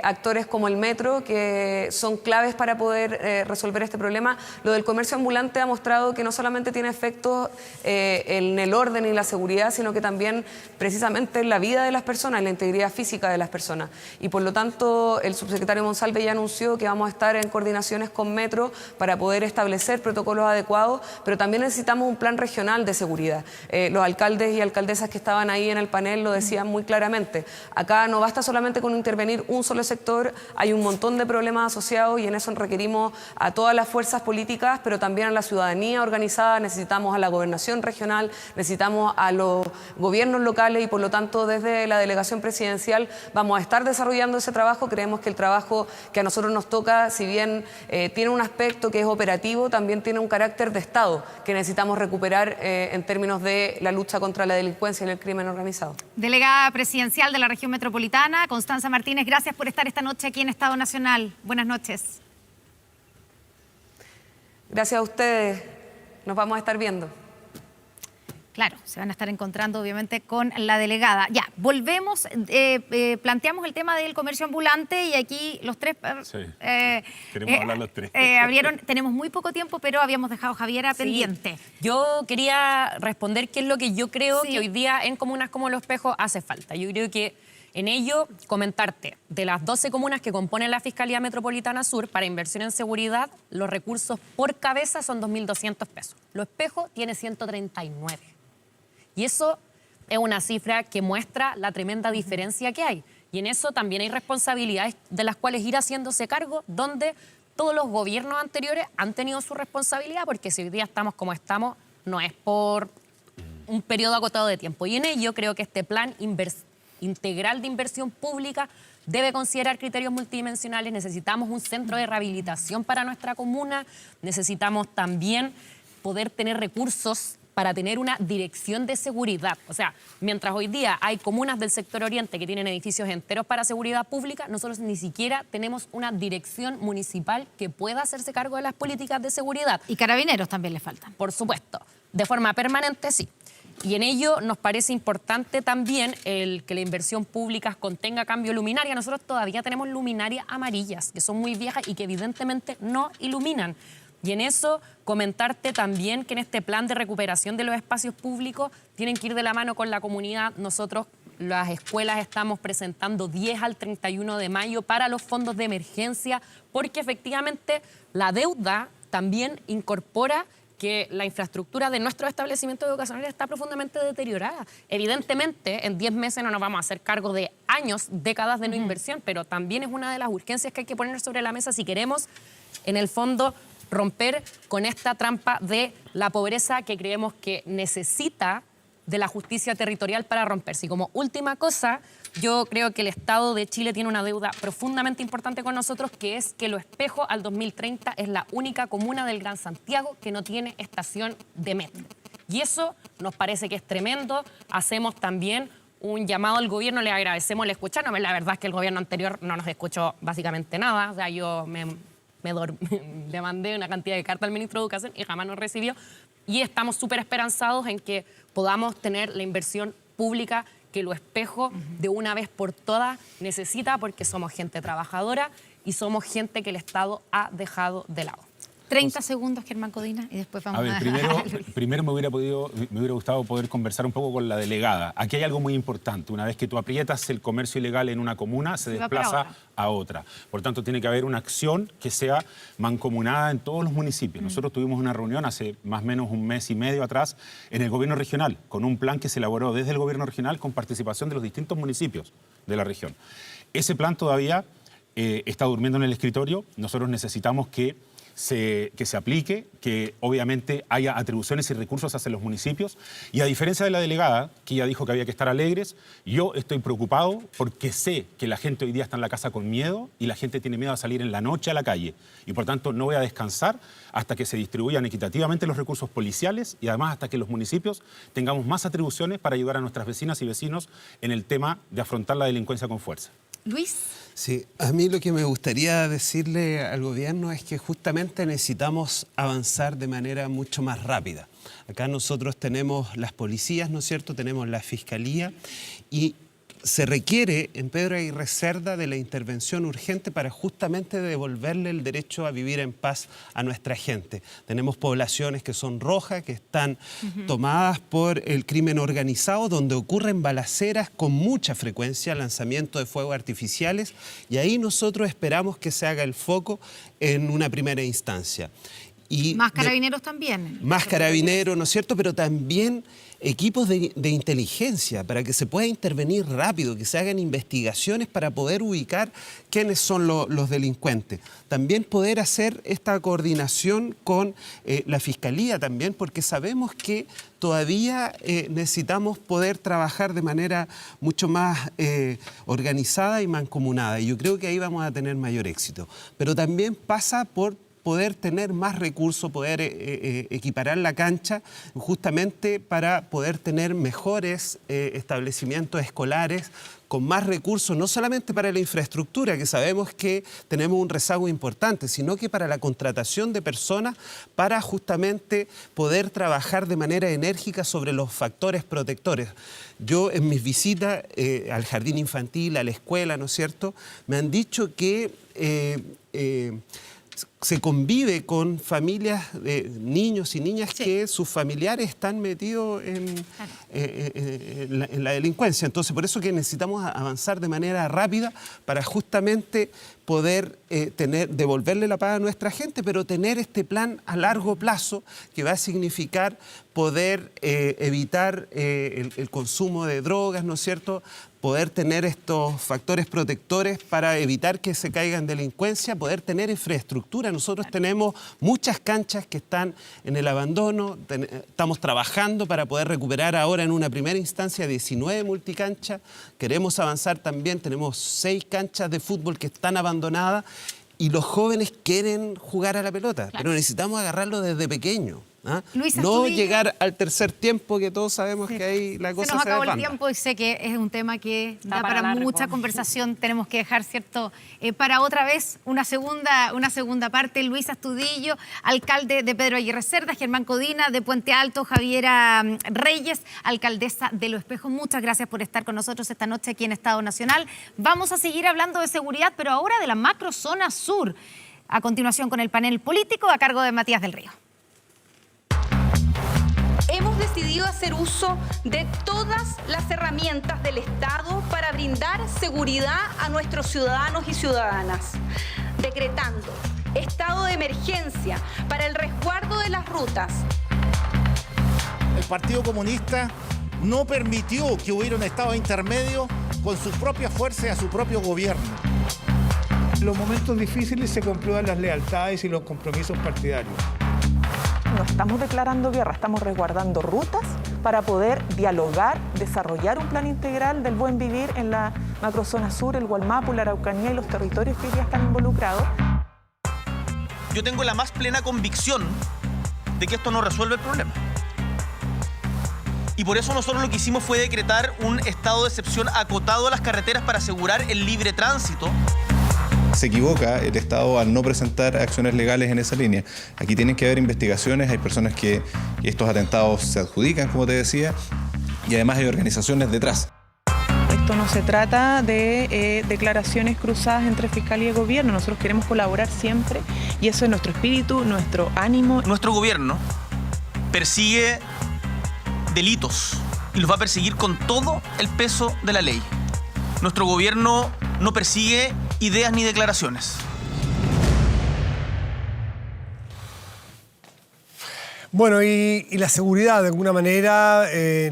actores como el metro, que son claves para poder resolver este problema. Lo del comercio ambulante ha mostrado que no solamente tiene efectos en el orden y la seguridad, sino que también precisamente en la vida de las personas, en la integridad física de las personas. Y por lo tanto, el subsecretario Monsalve ya anunció que vamos a estar en coordinaciones con Metro para poder establecer protocolos adecuados, pero también necesitamos un plan regional de seguridad. Los alcaldes y alcaldesas que estaban ahí en el panel lo decían muy claramente. Acá no basta solamente con intervenir un solo sector, hay un montón de problemas asociados, y en eso requerimos a todas las fuerzas políticas, pero también a la ciudadanía organizada. Necesitamos a la gobernación regional, necesitamos a los gobiernos locales, y por lo tanto desde la delegación presidencial vamos a estar desarrollando ese trabajo. Creemos que el trabajo que a nosotros nos toca, si bien tiene un aspecto que es operativo, también tiene un carácter de Estado que necesitamos recuperar en términos de la lucha contra la delincuencia y el crimen organizado. Delegada presidencial de la región metropolitana, Metropolitana. Constanza Martínez, gracias por estar esta noche aquí en Estado Nacional. Buenas noches. Gracias a ustedes. Nos vamos a estar viendo. Claro, se van a estar encontrando obviamente con la delegada. Ya, volvemos, planteamos el tema del comercio ambulante y aquí los tres... Sí, queremos hablar los tres. Tenemos muy poco tiempo, pero habíamos dejado a Javiera pendiente. Yo quería responder qué es lo que yo creo Sí. que hoy día en comunas como Los Espejos hace falta. Yo creo que en ello comentarte, de las 12 comunas que componen la Fiscalía Metropolitana Sur para inversión en seguridad, los recursos por cabeza son 2.200 pesos. Los Espejos tiene 139. Y eso es una cifra que muestra la tremenda diferencia que hay. Y en eso también hay responsabilidades de las cuales ir haciéndose cargo, donde todos los gobiernos anteriores han tenido su responsabilidad, porque si hoy día estamos como estamos, no es por un periodo acotado de tiempo. Y en ello creo que este plan integral de inversión pública debe considerar criterios multidimensionales. Necesitamos un centro de rehabilitación para nuestra comuna, necesitamos también poder tener recursos para tener una dirección de seguridad. O sea, mientras hoy día hay comunas del sector oriente que tienen edificios enteros para seguridad pública, nosotros ni siquiera tenemos una dirección municipal que pueda hacerse cargo de las políticas de seguridad. Y carabineros también le faltan. Por supuesto, de forma permanente sí. Y en ello nos parece importante también el que la inversión pública contenga cambio luminaria. Nosotros todavía tenemos luminarias amarillas, que son muy viejas y que evidentemente no iluminan. Y en eso comentarte también que en este plan de recuperación de los espacios públicos tienen que ir de la mano con la comunidad. Nosotros, las escuelas, estamos presentando 10 al 31 de mayo para los fondos de emergencia, porque efectivamente la deuda también incorpora que la infraestructura de nuestros establecimientos educacionales está profundamente deteriorada. Evidentemente, en 10 meses no nos vamos a hacer cargo de años, décadas de no inversión, pero también es una de las urgencias que hay que poner sobre la mesa si queremos, en el fondo, romper con esta trampa de la pobreza que creemos que necesita de la justicia territorial para romperse. Y como última cosa, yo creo que el Estado de Chile tiene una deuda profundamente importante con nosotros, que es que Los Espejos al 2030 es la única comuna del Gran Santiago que no tiene estación de metro. Y eso nos parece que es tremendo. Hacemos también un llamado al gobierno, le agradecemos el escucharnos. La verdad es que el gobierno anterior no nos escuchó básicamente nada. O sea, yo le mandé una cantidad de cartas al ministro de Educación y jamás nos recibió. Y estamos súper esperanzados en que podamos tener la inversión pública que Los Espejos de una vez por todas necesita, porque somos gente trabajadora y somos gente que el Estado ha dejado de lado. 30 segundos, Germán Codina, y después vamos A ver, primero me hubiera gustado poder conversar un poco con la delegada. Aquí hay algo muy importante. Una vez que tú aprietas el comercio ilegal en una comuna, se desplaza a otra. Por tanto, tiene que haber una acción que sea mancomunada en todos los municipios. Nosotros tuvimos una reunión hace más o menos un mes y medio atrás en el gobierno regional, con un plan que se elaboró desde el gobierno regional con participación de los distintos municipios de la región. Ese plan todavía está durmiendo en el escritorio. Nosotros necesitamos que se aplique, que obviamente haya atribuciones y recursos hacia los municipios. Y a diferencia de la delegada, que ella dijo que había que estar alegres, yo estoy preocupado porque sé que la gente hoy día está en la casa con miedo y la gente tiene miedo a salir en la noche a la calle. Y por tanto no voy a descansar hasta que se distribuyan equitativamente los recursos policiales y además hasta que los municipios tengamos más atribuciones para ayudar a nuestras vecinas y vecinos en el tema de afrontar la delincuencia con fuerza. Luis. Sí, a mí lo que me gustaría decirle al gobierno es que justamente necesitamos avanzar de manera mucho más rápida. Acá nosotros tenemos las policías, ¿no es cierto? Tenemos la fiscalía y se requiere en Pedro Aguirre Cerda de la intervención urgente para justamente devolverle el derecho a vivir en paz a nuestra gente. Tenemos poblaciones que son rojas, que están tomadas por el crimen organizado, donde ocurren balaceras con mucha frecuencia, lanzamiento de fuegos artificiales, y ahí nosotros esperamos que se haga el foco en una primera instancia. Y más carabineros también. Más carabineros, ¿no es cierto? Pero también equipos de inteligencia para que se pueda intervenir rápido, que se hagan investigaciones para poder ubicar quiénes son los delincuentes. También poder hacer esta coordinación con la Fiscalía también, porque sabemos que todavía necesitamos poder trabajar de manera mucho más organizada y mancomunada. Y yo creo que ahí vamos a tener mayor éxito. Pero también pasa por poder tener más recursos, poder equiparar la cancha, justamente para poder tener mejores establecimientos escolares, con más recursos, no solamente para la infraestructura, que sabemos que tenemos un rezago importante, sino que para la contratación de personas, para justamente poder trabajar de manera enérgica sobre los factores protectores. Yo en mis visitas al jardín infantil, a la escuela, ¿no es cierto?, me han dicho que se convive con familias de niños y niñas que sus familiares están metidos en la delincuencia. Entonces, por eso que necesitamos avanzar de manera rápida para justamente poder devolverle la paz a nuestra gente, pero tener este plan a largo plazo que va a significar poder evitar el consumo de drogas, ¿no es cierto?, poder tener estos factores protectores para evitar que se caiga en delincuencia, poder tener infraestructura. Nosotros tenemos muchas canchas que están en el abandono, estamos trabajando para poder recuperar ahora en una primera instancia 19 multicanchas, queremos avanzar también, tenemos 6 canchas de fútbol que están abandonadas y los jóvenes quieren jugar a la pelota, pero necesitamos agarrarlo desde pequeño. ¿Ah? Luisa, no llegar al tercer tiempo, que todos sabemos que ahí la cosa se nos acabó desbanda. el tiempo y sé que es un tema que da para mucha conversación. Tenemos que dejar, ¿cierto?, para otra vez una segunda parte. Luisa Astudillo, alcalde de Pedro Aguirre Cerda, Germán Codina de Puente Alto, Javiera Reyes, alcaldesa de Los Espejos. Muchas gracias por estar con nosotros esta noche aquí en Estado Nacional. Vamos a seguir hablando de seguridad, pero ahora de la macrozona sur. A continuación con el panel político a cargo de Matías del Río. Hemos decidido hacer uso de todas las herramientas del Estado para brindar seguridad a nuestros ciudadanos y ciudadanas, decretando estado de emergencia para el resguardo de las rutas. El Partido Comunista no permitió que hubiera un estado intermedio con sus propias fuerzas y a su propio gobierno. En los momentos difíciles se comprueban las lealtades y los compromisos partidarios. No estamos declarando guerra, estamos resguardando rutas para poder dialogar, desarrollar un plan integral del buen vivir en la macrozona sur, el Gualmapu, la Araucanía y los territorios que ya están involucrados. Yo tengo la más plena convicción de que esto no resuelve el problema. Y por eso nosotros lo que hicimos fue decretar un estado de excepción acotado a las carreteras para asegurar el libre tránsito. Se equivoca el Estado al no presentar acciones legales en esa línea. Aquí tienen que haber investigaciones, hay personas que estos atentados se adjudican, como te decía, y además hay organizaciones detrás. Esto no se trata de declaraciones cruzadas entre Fiscalía y Gobierno. Nosotros queremos colaborar siempre y eso es nuestro espíritu, nuestro ánimo. Nuestro gobierno persigue delitos y los va a perseguir con todo el peso de la ley. Nuestro gobierno no persigue ideas ni declaraciones. Bueno, y la seguridad de alguna manera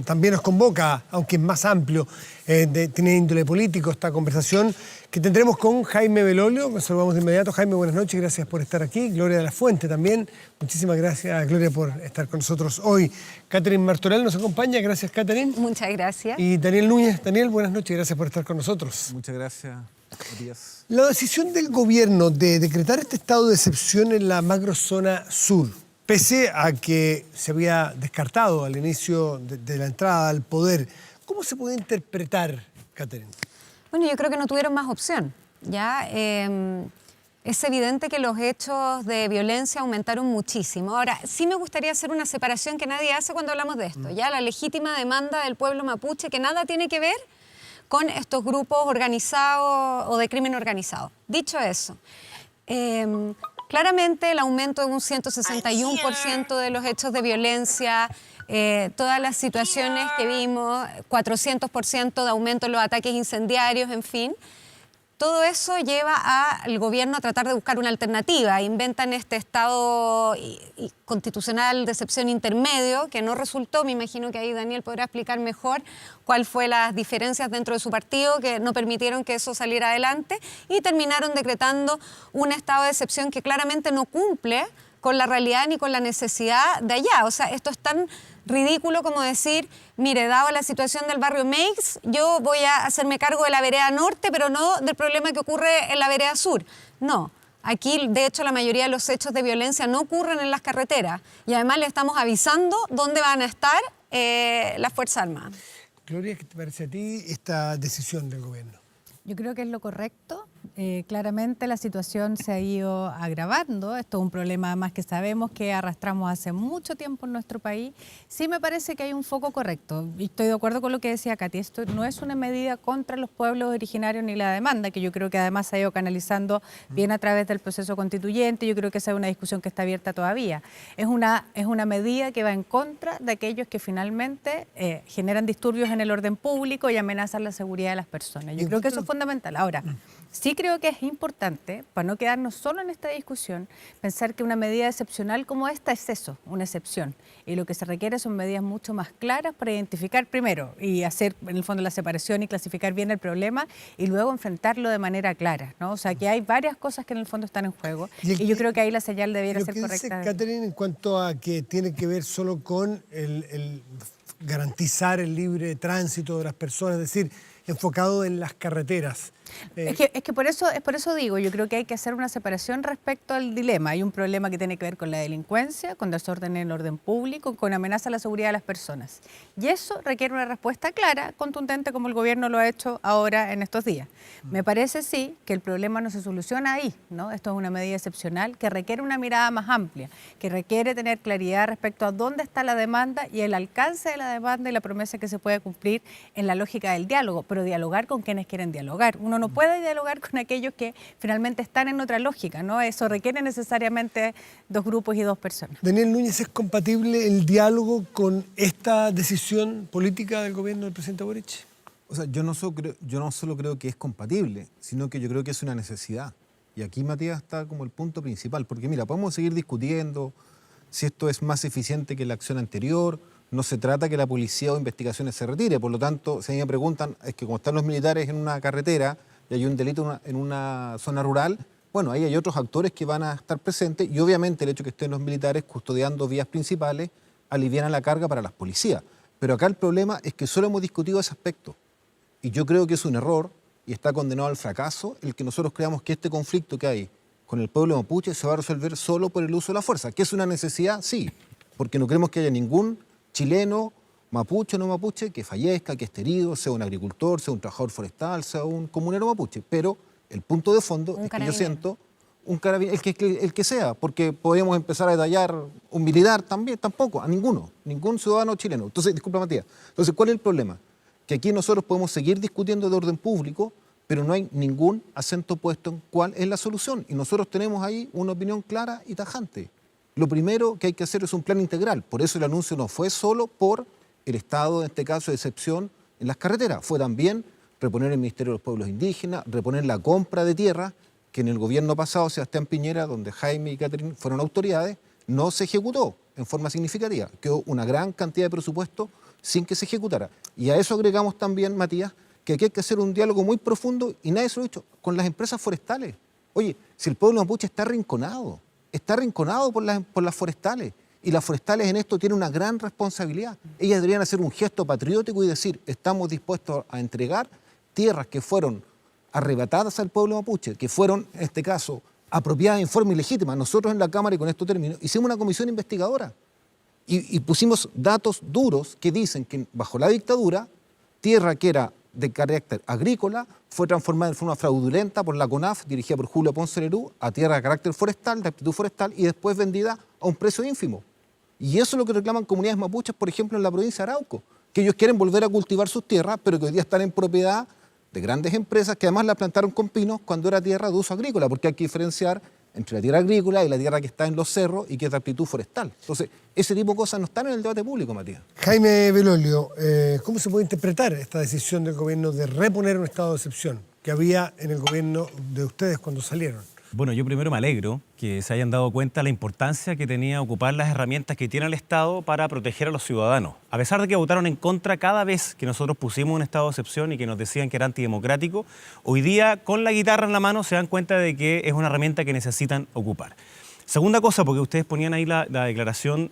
también nos convoca, aunque es más amplio, tiene índole político esta conversación que tendremos con Jaime Belolio, que saludamos de inmediato. Jaime, buenas noches, gracias por estar aquí. Gloria de la Fuente también, muchísimas gracias, Gloria, por estar con nosotros hoy. Catherine Martorell nos acompaña, gracias, Catherine. Muchas gracias. Y Daniel Núñez. Daniel, buenas noches, gracias por estar con nosotros. Muchas gracias, Matías. La decisión del gobierno de decretar este estado de excepción en la macrozona sur, pese a que se había descartado al inicio de la entrada al poder, ¿cómo se puede interpretar, Catherine? Bueno, yo creo que no tuvieron más opción. ¿Ya? Es evidente que los hechos de violencia aumentaron muchísimo. Ahora, sí me gustaría hacer una separación que nadie hace cuando hablamos de esto. ¿Ya? La legítima demanda del pueblo mapuche, que nada tiene que ver con estos grupos organizados o de crimen organizado. Dicho eso, claramente el aumento de un 161% de los hechos de violencia, todas las situaciones que vimos, 400% de aumento en los ataques incendiarios, en fin. Todo eso lleva al gobierno a tratar de buscar una alternativa. Inventan este estado constitucional de excepción intermedio, que no resultó. Me imagino que ahí Daniel podrá explicar mejor cuál fue las diferencias dentro de su partido que no permitieron que eso saliera adelante. Y terminaron decretando un estado de excepción que claramente no cumple con la realidad ni con la necesidad de allá. O sea, esto es tan ridículo como decir, mire, dado la situación del barrio Meix, yo voy a hacerme cargo de la vereda norte, pero no del problema que ocurre en la vereda sur. No, Aquí, de hecho, la mayoría de los hechos de violencia no ocurren en las carreteras y además le estamos avisando dónde van a estar las Fuerzas Armadas. Gloria, ¿qué te parece a ti esta decisión del gobierno? Yo creo que es lo correcto. Claramente la situación se ha ido agravando. Esto es un problema más que sabemos que arrastramos hace mucho tiempo en nuestro país. Sí me parece que hay un foco correcto. Y estoy de acuerdo con lo que decía Katy. Esto no es una medida contra los pueblos originarios ni la demanda, que yo creo que además se ha ido canalizando bien a través del proceso constituyente. Yo creo que esa es una discusión que está abierta todavía. Es una medida que va en contra de aquellos que finalmente generan disturbios en el orden público y amenazan la seguridad de las personas. Yo creo que eso es fundamental. Ahora, sí creo que es importante, para no quedarnos solo en esta discusión, pensar que una medida excepcional como esta es eso, una excepción. Y lo que se requiere son medidas mucho más claras para identificar primero y hacer en el fondo la separación y clasificar bien el problema y luego enfrentarlo de manera clara, ¿no? O sea, que hay varias cosas que en el fondo están en juego y yo creo que ahí la señal debiera ser correcta. Lo que dice Catherine en cuanto a que tiene que ver solo con el garantizar el libre tránsito de las personas, es decir, enfocado en las carreteras. Es que por eso digo, yo creo que hay que hacer una separación respecto al dilema. Hay un problema que tiene que ver con la delincuencia, con desorden en el orden público, con amenaza a la seguridad de las personas. Y eso requiere una respuesta clara, contundente, como el gobierno lo ha hecho ahora en estos días. Me parece, sí, que el problema no se soluciona ahí, ¿no? Esto es una medida excepcional que requiere una mirada más amplia, que requiere tener claridad respecto a dónde está la demanda y el alcance de la demanda y la promesa que se puede cumplir en la lógica del diálogo, pero dialogar con quienes quieren dialogar. Uno no puede dialogar con aquellos que finalmente están en otra lógica, ¿no? Eso requiere necesariamente dos grupos y dos personas. Daniel Núñez, ¿es compatible el diálogo con esta decisión política del gobierno del presidente Boric? O sea, yo no solo creo que es compatible, sino que yo creo que es una necesidad. Y aquí, Matías, está como el punto principal. Porque mira, podemos seguir discutiendo si esto es más eficiente que la acción anterior. No se trata que la policía o investigaciones se retire. Por lo tanto, si a mí me preguntan, es que como están los militares en una carretera y hay un delito en una zona rural, bueno, ahí hay otros actores que van a estar presentes y obviamente el hecho de que estén los militares custodiando vías principales aliviana la carga para las policías. Pero acá el problema es que solo hemos discutido ese aspecto. Y yo creo que es un error y está condenado al fracaso el que nosotros creamos que este conflicto que hay con el pueblo mapuche se va a resolver solo por el uso de la fuerza. ¿Que es una necesidad? Sí, porque no queremos que haya ningún chileno, mapuche o no mapuche, que fallezca, que esté herido, sea un agricultor, sea un trabajador forestal, sea un comunero mapuche. Pero el punto de fondo es que yo siento un carabinero, el que sea, porque podemos empezar a detallar un militar también, tampoco, a ningún ciudadano chileno. Entonces, disculpa Matías, entonces, ¿cuál es el problema? Que aquí nosotros podemos seguir discutiendo de orden público, pero no hay ningún acento puesto en cuál es la solución. Y nosotros tenemos ahí una opinión clara y tajante. Lo primero que hay que hacer es un plan integral. Por eso el anuncio no fue solo por el estado, en este caso, de excepción en las carreteras. Fue también reponer el Ministerio de los Pueblos Indígenas, reponer la compra de tierra, que en el gobierno pasado, Sebastián Piñera, donde Jaime y Catherine fueron autoridades, no se ejecutó en forma significativa. Quedó una gran cantidad de presupuesto sin que se ejecutara. Y a eso agregamos también, Matías, que aquí hay que hacer un diálogo muy profundo, y nadie se lo ha dicho, con las empresas forestales. Oye, si el pueblo mapuche está arrinconado por las forestales, y las forestales en esto tienen una gran responsabilidad. Ellas deberían hacer un gesto patriótico y decir, estamos dispuestos a entregar tierras que fueron arrebatadas al pueblo mapuche, que fueron, en este caso, apropiadas en forma ilegítima. Nosotros en la Cámara, y con esto termino, hicimos una comisión investigadora y pusimos datos duros que dicen que bajo la dictadura, tierra que era de carácter agrícola fue transformada en forma fraudulenta por la CONAF, dirigida por Julio Ponce Lerú, a tierra de carácter forestal, de aptitud forestal, y después vendida a un precio ínfimo. Y eso es lo que reclaman comunidades mapuches, por ejemplo, en la provincia de Arauco, que ellos quieren volver a cultivar sus tierras, pero que hoy día están en propiedad de grandes empresas que además la plantaron con pinos cuando era tierra de uso agrícola, porque hay que diferenciar entre la tierra agrícola y la tierra que está en los cerros y que es de aptitud forestal. Entonces, ese tipo de cosas no están en el debate público, Matías. Jaime Belolio, ¿cómo se puede interpretar esta decisión del gobierno de reponer un estado de excepción que había en el gobierno de ustedes cuando salieron? Bueno, yo primero me alegro que se hayan dado cuenta de la importancia que tenía ocupar las herramientas que tiene el Estado para proteger a los ciudadanos. A pesar de que votaron en contra cada vez que nosotros pusimos un estado de excepción y que nos decían que era antidemocrático, hoy día con la guitarra en la mano se dan cuenta de que es una herramienta que necesitan ocupar. Segunda cosa, porque ustedes ponían ahí la declaración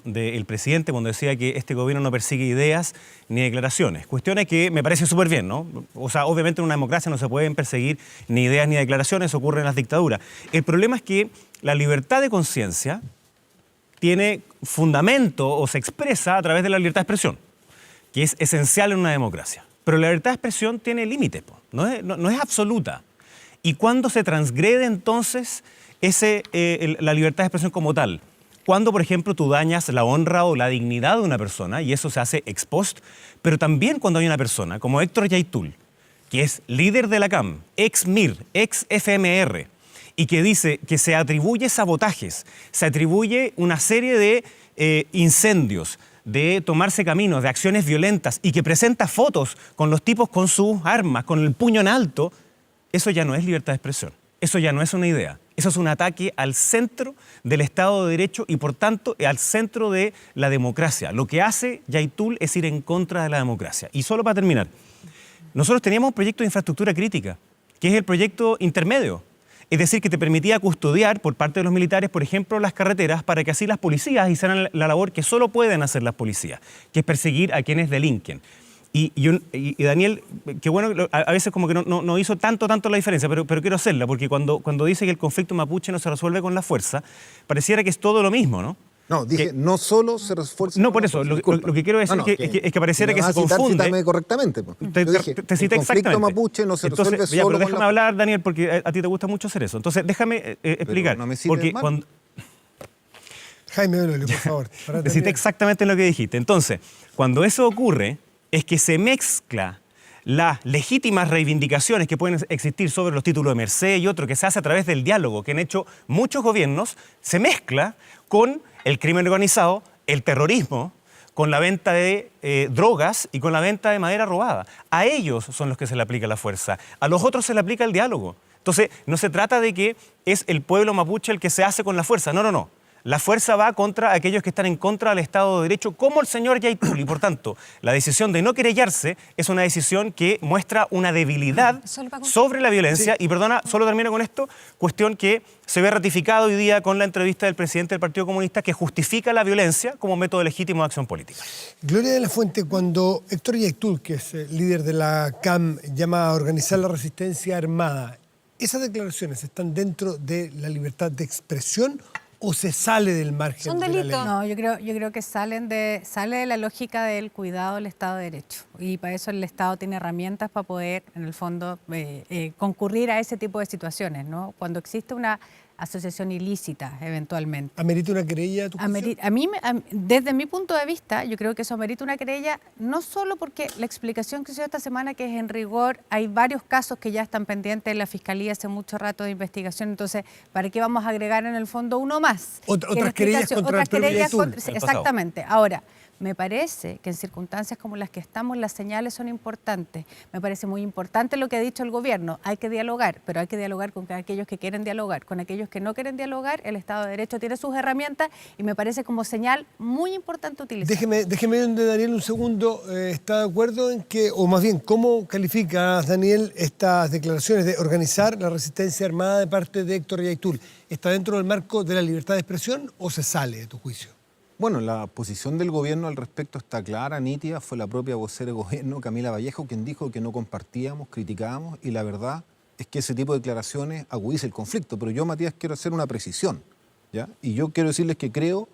del presidente cuando decía que este gobierno no persigue ideas ni declaraciones. Cuestiones que me parecen súper bien, ¿no? O sea, obviamente en una democracia no se pueden perseguir ni ideas ni declaraciones, ocurre en las dictaduras. El problema es que la libertad de conciencia tiene fundamento o se expresa a través de la libertad de expresión, que es esencial en una democracia. Pero la libertad de expresión tiene límites, no es absoluta. ¿Y cuándo se transgrede entonces la libertad de expresión como tal? Cuando, por ejemplo, tú dañas la honra o la dignidad de una persona, y eso se hace ex post, pero también cuando hay una persona como Héctor Yaitul, que es líder de la CAM, ex MIR, ex FMR, y que dice que se atribuye sabotajes, se atribuye una serie de incendios, de tomarse caminos, de acciones violentas, y que presenta fotos con los tipos con sus armas, con el puño en alto, eso ya no es libertad de expresión, eso ya no es una idea. Eso es un ataque al centro del Estado de Derecho y, por tanto, al centro de la democracia. Lo que hace Yaitul es ir en contra de la democracia. Y solo para terminar, nosotros teníamos un proyecto de infraestructura crítica, que es el proyecto intermedio. Es decir, que te permitía custodiar por parte de los militares, por ejemplo, las carreteras, para que así las policías hicieran la labor que solo pueden hacer las policías, que es perseguir a quienes delinquen. Y Daniel, que bueno, a veces como que no hizo tanto la diferencia, pero quiero hacerla, porque cuando dice que el conflicto mapuche no se resuelve con la fuerza, pareciera que es todo lo mismo, ¿no? No, dije, no solo se refuerza... No, por eso, lo que quiero decir es que pareciera que se confunde... Cítame correctamente. Te cité exactamente. El conflicto mapuche no se resuelve solo pero déjame con la... hablar, Daniel, porque a ti te gusta mucho hacer eso. Entonces, déjame explicar. No me sirve mal. Jaime Belolio, por favor. Te cité exactamente lo que dijiste. Entonces, cuando eso ocurre, es que se mezcla las legítimas reivindicaciones que pueden existir sobre los títulos de merced y otro que se hace a través del diálogo que han hecho muchos gobiernos, se mezcla con el crimen organizado, el terrorismo, con la venta de drogas y con la venta de madera robada. A ellos son los que se le aplica la fuerza, a los otros se le aplica el diálogo. Entonces, no se trata de que es el pueblo mapuche el que se hace con la fuerza, no. La fuerza va contra aquellos que están en contra del Estado de Derecho, como el señor Yaitul, y por tanto, la decisión de no querellarse es una decisión que muestra una debilidad sobre la violencia, y perdona, solo termino con esto, cuestión que se ve ratificado hoy día con la entrevista del presidente del Partido Comunista, que justifica la violencia como método legítimo de acción política. Gloria de la Fuente, cuando Héctor Yaitul, que es líder de la CAM, llama a organizar la resistencia armada, ¿esas declaraciones están dentro de la libertad de expresión o se sale del margen Son de la delitos. ley? No, yo creo que sale de la lógica del cuidado del Estado de Derecho. Y para eso el Estado tiene herramientas para poder, en el fondo, concurrir a ese tipo de situaciones, ¿no? Cuando existe una asociación ilícita, eventualmente. ¿Amerita una querella? Desde mi punto de vista, yo creo que eso amerita una querella, no solo porque la explicación que se dio esta semana, que es en rigor, hay varios casos que ya están pendientes en la Fiscalía hace mucho rato de investigación, entonces, ¿para qué vamos a agregar en el fondo uno más? Otras querellas contra el propio Yaitul. Exactamente. Ahora, me parece que en circunstancias como las que estamos, las señales son importantes. Me parece muy importante lo que ha dicho el gobierno. Hay que dialogar, pero hay que dialogar con aquellos que quieren dialogar. Con aquellos que no quieren dialogar, el Estado de Derecho tiene sus herramientas y me parece como señal muy importante utilizar. Déjeme donde Daniel un segundo. ¿Está de acuerdo en que, o más bien, cómo califica Daniel estas declaraciones de organizar la resistencia armada de parte de Héctor Yaitul? ¿Está dentro del marco de la libertad de expresión o se sale de tu juicio? Bueno, la posición del gobierno al respecto está clara, nítida. Fue la propia vocera de gobierno, Camila Vallejo, quien dijo que no compartíamos, criticábamos, y la verdad es que ese tipo de declaraciones agudiza el conflicto. Pero yo, Matías, quiero hacer una precisión, ¿ya? Y yo quiero decirles que creo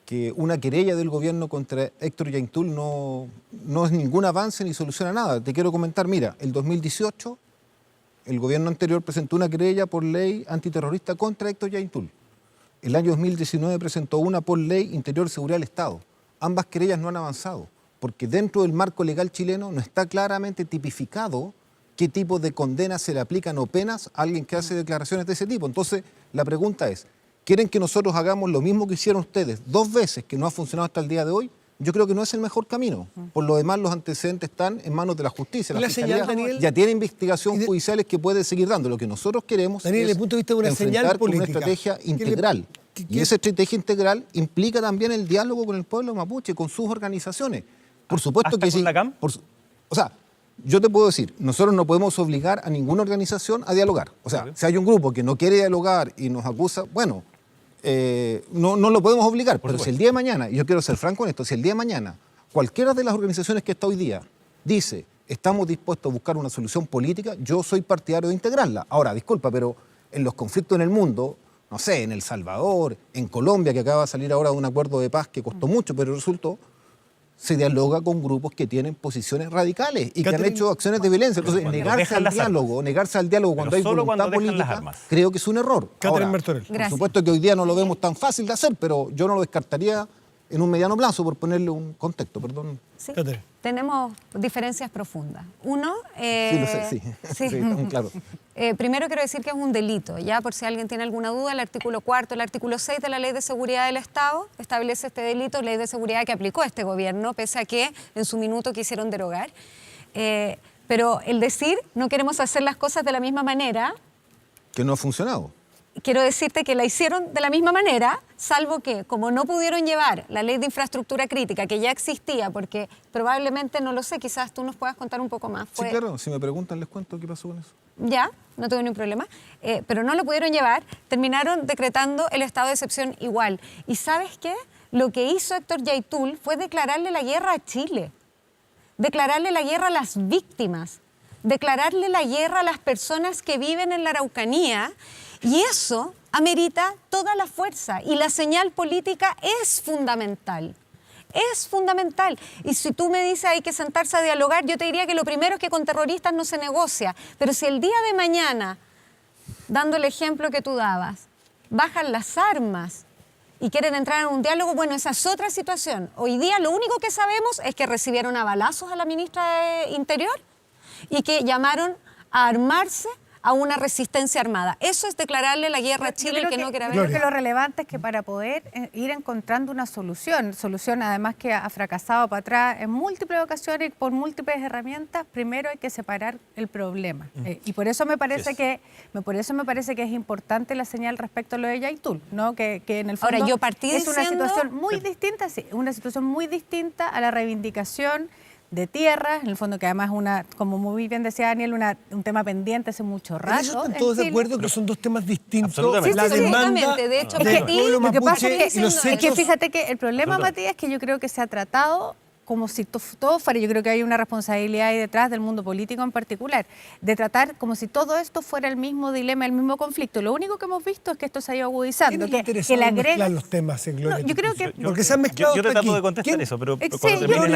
que una querella del gobierno contra Héctor Yaitul no es ningún avance ni soluciona nada. Te quiero comentar, mira, el 2018 el gobierno anterior presentó una querella por ley antiterrorista contra Héctor Yaitul. El año 2019 presentó una por ley Interior y Seguridad del Estado. Ambas querellas no han avanzado, porque dentro del marco legal chileno no está claramente tipificado qué tipo de condenas se le aplican o penas a alguien que hace declaraciones de ese tipo. Entonces, la pregunta es, ¿quieren que nosotros hagamos lo mismo que hicieron ustedes 2 veces, que no ha funcionado hasta el día de hoy? Yo creo que no es el mejor camino. Por lo demás, los antecedentes están en manos de la justicia. La Fiscalía ya tiene investigaciones judiciales que puede seguir dando. Lo que nosotros queremos es desde el punto de vista de una señal con una política. estrategia integral. Y esa estrategia integral implica también el diálogo con el pueblo mapuche, con sus organizaciones. Por supuesto que sí. O sea, yo te puedo decir, nosotros no podemos obligar a ninguna organización a dialogar. O sea, si hay un grupo que no quiere dialogar y nos acusa, bueno, no lo podemos obligar, pero si el día de mañana, y yo quiero ser franco en esto, si el día de mañana cualquiera de las organizaciones que está hoy día dice estamos dispuestos a buscar una solución política, yo soy partidario de integrarla. Ahora, disculpa, pero en los conflictos en el mundo, no sé, en El Salvador, en Colombia, que acaba de salir ahora de un acuerdo de paz que costó mucho, pero resultó, se dialoga con grupos que tienen posiciones radicales y que han hecho acciones de violencia. Entonces, negarse al diálogo cuando hay voluntad política, creo que es un error. Ahora, por supuesto que hoy día no lo vemos tan fácil de hacer, pero yo no lo descartaría en un mediano plazo, por ponerle un contexto, perdón. Sí, tenemos diferencias profundas. Uno... sí, lo sé, sí. Sí, claro. Primero quiero decir que es un delito, ya por si alguien tiene alguna duda, el artículo 4, el artículo 6 de la Ley de Seguridad del Estado establece este delito, ley de seguridad que aplicó este gobierno, pese a que en su minuto quisieron derogar. Pero el decir no queremos hacer las cosas de la misma manera... Que no ha funcionado. Quiero decirte que la hicieron de la misma manera, salvo que, como no pudieron llevar la ley de infraestructura crítica, que ya existía, porque probablemente, no lo sé, quizás tú nos puedas contar un poco más. Sí, claro, si me preguntan les cuento qué pasó con eso. Ya, no tengo ningún problema, pero no lo pudieron llevar, terminaron decretando el estado de excepción igual. ¿Y sabes qué? Lo que hizo Héctor Yaitul fue declararle la guerra a Chile, declararle la guerra a las víctimas, declararle la guerra a las personas que viven en la Araucanía. Y eso amerita toda la fuerza y la señal política es fundamental. Es fundamental. Y si tú me dices hay que sentarse a dialogar, yo te diría que lo primero es que con terroristas no se negocia. Pero si el día de mañana, dando el ejemplo que tú dabas, bajan las armas y quieren entrar en un diálogo, bueno, esa es otra situación. Hoy día lo único que sabemos es que recibieron a balazos a la ministra de Interior y que llamaron a armarse a una resistencia armada. Eso es declararle la guerra a Chile y que no quiera ver. Yo creo que lo relevante es que para poder ir encontrando una solución además que ha fracasado para atrás en múltiples ocasiones y por múltiples herramientas, primero hay que separar el problema. Y por eso me parece que es importante la señal respecto a lo de Yaitul, ¿no? Que en el fondo ahora, yo partí es una diciendo... situación muy distinta, sí, una situación muy distinta a la reivindicación de tierras, en el fondo que además como muy bien decía Daniel, un tema pendiente hace mucho rato. Ellos están todos de acuerdo que son dos temas distintos. Sí, la demanda de hecho, del pueblo mapuche y los es que fíjate que el problema, Matías, es que yo creo que se ha tratado como si todo fuera, yo creo que hay una responsabilidad ahí detrás del mundo político en particular, de tratar como si todo esto fuera el mismo dilema, el mismo conflicto. Lo único que hemos visto es que esto se ha ido agudizando. Que le mezclar los temas en Gloria. Yo creo que... Porque se han mezclado yo trato de contestar eso, pero Sí, cuando termine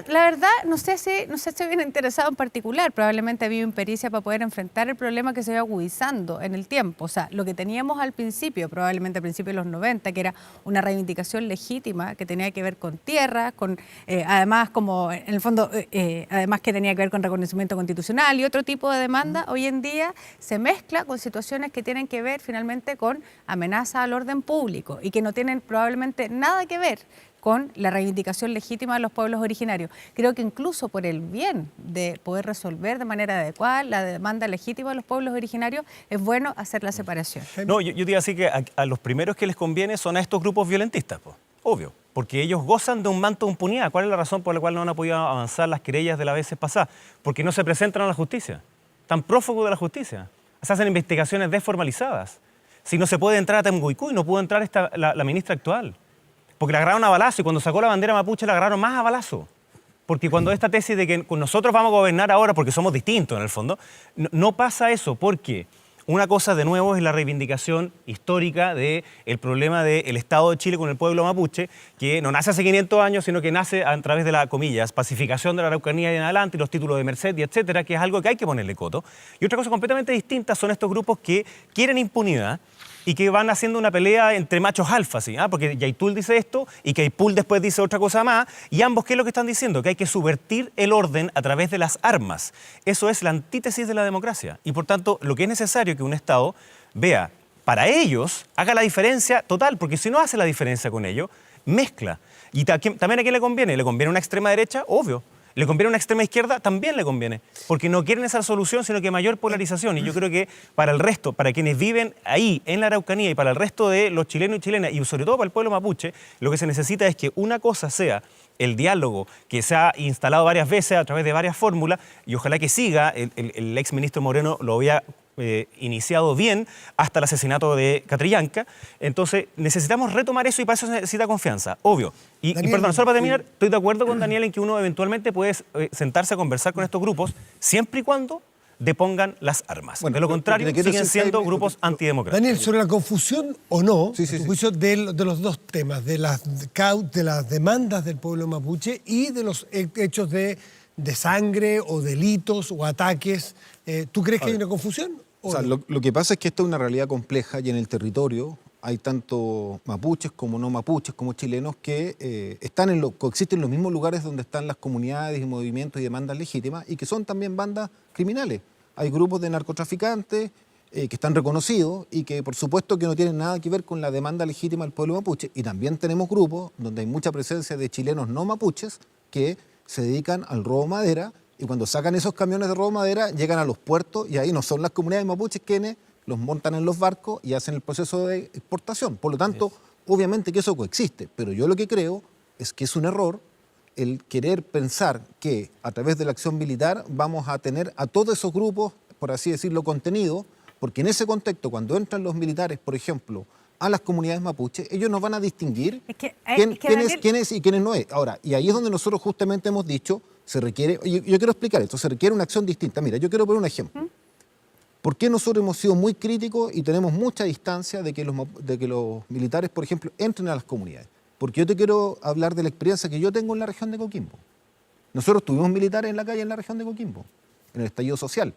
la verdad, no sé si estoy interesado en particular. Probablemente había impericia para poder enfrentar el problema que se iba agudizando en el tiempo. O sea, lo que teníamos al principio, probablemente al principio de los 90, que era una reivindicación legítima que tenía que ver con tierra, con... además, como en el fondo, además que tenía que ver con reconocimiento constitucional y otro tipo de demanda, hoy en día se mezcla con situaciones que tienen que ver finalmente con amenaza al orden público y que no tienen probablemente nada que ver con la reivindicación legítima de los pueblos originarios. Creo que incluso por el bien de poder resolver de manera adecuada la demanda legítima de los pueblos originarios, es bueno hacer la separación. No, yo diría así que a los primeros que les conviene son a estos grupos violentistas, pues, obvio. Porque ellos gozan de un manto de impunidad. ¿Cuál es la razón por la cual no han podido avanzar las querellas de las veces pasadas? Porque no se presentan a la justicia. Están prófugos de la justicia. Se hacen investigaciones desformalizadas. Si no se puede entrar a Temguicú, no pudo entrar la ministra actual. Porque la agarraron a balazo y cuando sacó la bandera mapuche la agarraron más a balazo. Porque cuando esta tesis de que nosotros vamos a gobernar ahora porque somos distintos en el fondo, no pasa eso porque... Una cosa, de nuevo, es la reivindicación histórica del problema del Estado de Chile con el pueblo mapuche, que no nace hace 500 años, sino que nace a través de la, comillas, pacificación de la Araucanía y en adelante, y los títulos de Merced, y etcétera, que es algo que hay que ponerle coto. Y otra cosa completamente distinta son estos grupos que quieren impunidad y que van haciendo una pelea entre machos alfa, ¿sí? Porque Yaitul dice esto y Keipull después dice otra cosa más, y ambos, ¿qué es lo que están diciendo? Que hay que subvertir el orden a través de las armas. Eso es la antítesis de la democracia. Y por tanto, lo que es necesario que un Estado vea, para ellos, haga la diferencia total, porque si no hace la diferencia con ello, mezcla. Y también a quién le conviene. ¿Le conviene una extrema derecha? Obvio. ¿Le conviene una extrema izquierda? También le conviene, porque no quieren esa solución, sino que mayor polarización. Y yo creo que para el resto, para quienes viven ahí, en la Araucanía, y para el resto de los chilenos y chilenas, y sobre todo para el pueblo mapuche, lo que se necesita es que una cosa sea el diálogo que se ha instalado varias veces a través de varias fórmulas, y ojalá que siga, el exministro Moreno lo había iniciado bien hasta el asesinato de Catrillanca. Entonces, necesitamos retomar eso y para eso se necesita confianza, obvio. Y perdón, solo para terminar, estoy de acuerdo con Daniel en que uno eventualmente puede sentarse a conversar con estos grupos siempre y cuando depongan las armas. De lo contrario, siguen siendo grupos antidemocráticos. Daniel, sobre la confusión o no, a tu juicio, de los dos temas, de las demandas del pueblo mapuche y de los hechos de sangre o delitos o ataques, ¿tú crees que hay una confusión? O sea, lo que pasa es que esto es una realidad compleja y en el territorio hay tanto mapuches como no mapuches, como chilenos, que coexisten en los mismos lugares donde están las comunidades y movimientos y demandas legítimas y que son también bandas criminales. Hay grupos de narcotraficantes que están reconocidos y que por supuesto que no tienen nada que ver con la demanda legítima del pueblo mapuche. Y también tenemos grupos donde hay mucha presencia de chilenos no mapuches que se dedican al robo de madera y cuando sacan esos camiones de robo de madera llegan a los puertos y ahí no son las comunidades mapuches quienes los montan en los barcos y hacen el proceso de exportación. Por lo tanto, obviamente que eso coexiste, pero yo lo que creo es que es un error el querer pensar que a través de la acción militar vamos a tener a todos esos grupos, por así decirlo, contenidos, porque en ese contexto, cuando entran los militares, por ejemplo, a las comunidades mapuches, ellos nos van a distinguir quién es y quién no es. Ahora, y ahí es donde nosotros justamente hemos dicho, se requiere, yo quiero explicar esto, se requiere una acción distinta. Mira, yo quiero poner un ejemplo. ¿Por qué nosotros hemos sido muy críticos y tenemos mucha distancia de que los militares, por ejemplo, entren a las comunidades? Porque yo te quiero hablar de la experiencia que yo tengo en la región de Coquimbo. Nosotros tuvimos militares en la calle en la región de Coquimbo, en el estallido social.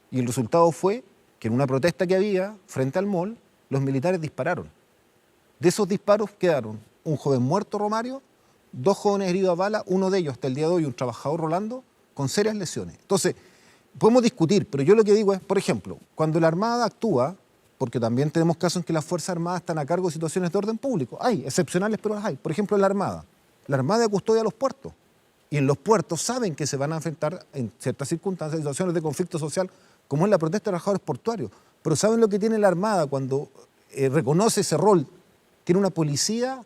Y el resultado fue que en una protesta que había frente al mall, los militares dispararon. De esos disparos quedaron un joven muerto, Romario, 2 jóvenes heridos a bala, uno de ellos hasta el día de hoy, un trabajador, Rolando, con serias lesiones. Entonces, podemos discutir, pero yo lo que digo es, por ejemplo, cuando la Armada actúa, porque también tenemos casos en que las Fuerzas Armadas están a cargo de situaciones de orden público. Hay, excepcionales, pero las hay. Por ejemplo, la Armada. La Armada custodia los puertos. Y en los puertos saben que se van a enfrentar en ciertas circunstancias, situaciones de conflicto social, como es la protesta de trabajadores portuarios. Pero ¿saben lo que tiene la Armada cuando reconoce ese rol? Tiene una policía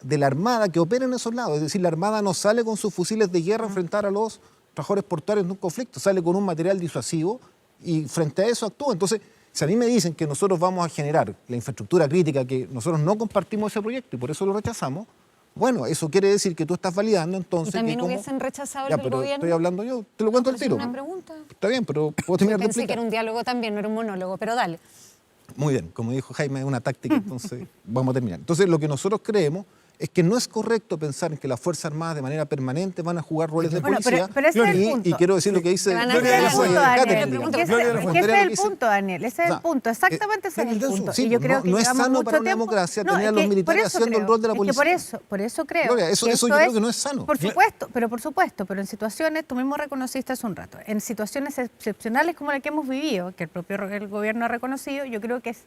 de la Armada que opera en esos lados. Es decir, la Armada no sale con sus fusiles de guerra a enfrentar a los trabajadores portuarios en un conflicto, sale con un material disuasivo y frente a eso actúa. Entonces, si a mí me dicen que nosotros vamos a generar la infraestructura crítica, que nosotros no compartimos ese proyecto y por eso lo rechazamos, bueno, eso quiere decir que tú estás validando entonces... ¿Y también que hubiesen rechazado ya, el pero gobierno? estoy hablando yo, te lo cuento al tiro. Una pregunta. Está bien, pero puedo terminar de Pensé explicar. que era un diálogo también, no era un monólogo, pero dale. Muy bien, como dijo Jaime, es una táctica, entonces vamos a terminar. Entonces, lo que nosotros creemos es que no es correcto pensar en que las Fuerzas Armadas de manera permanente van a jugar roles de policía. pero ese es el punto. Y quiero decir lo que dice... Ese es el punto, Daniel. Ese es el punto. Exactamente ese es el punto. Sí, y yo creo que no es llevamos sano mucho para una tiempo- democracia No, tener a es los que militares por eso haciendo el creo, rol de la es que policía. por eso creo. Gloria, eso que yo creo que no es sano. Por supuesto, pero en situaciones, tú mismo reconociste hace un rato, en situaciones excepcionales como la que hemos vivido, que el gobierno ha reconocido, yo creo que es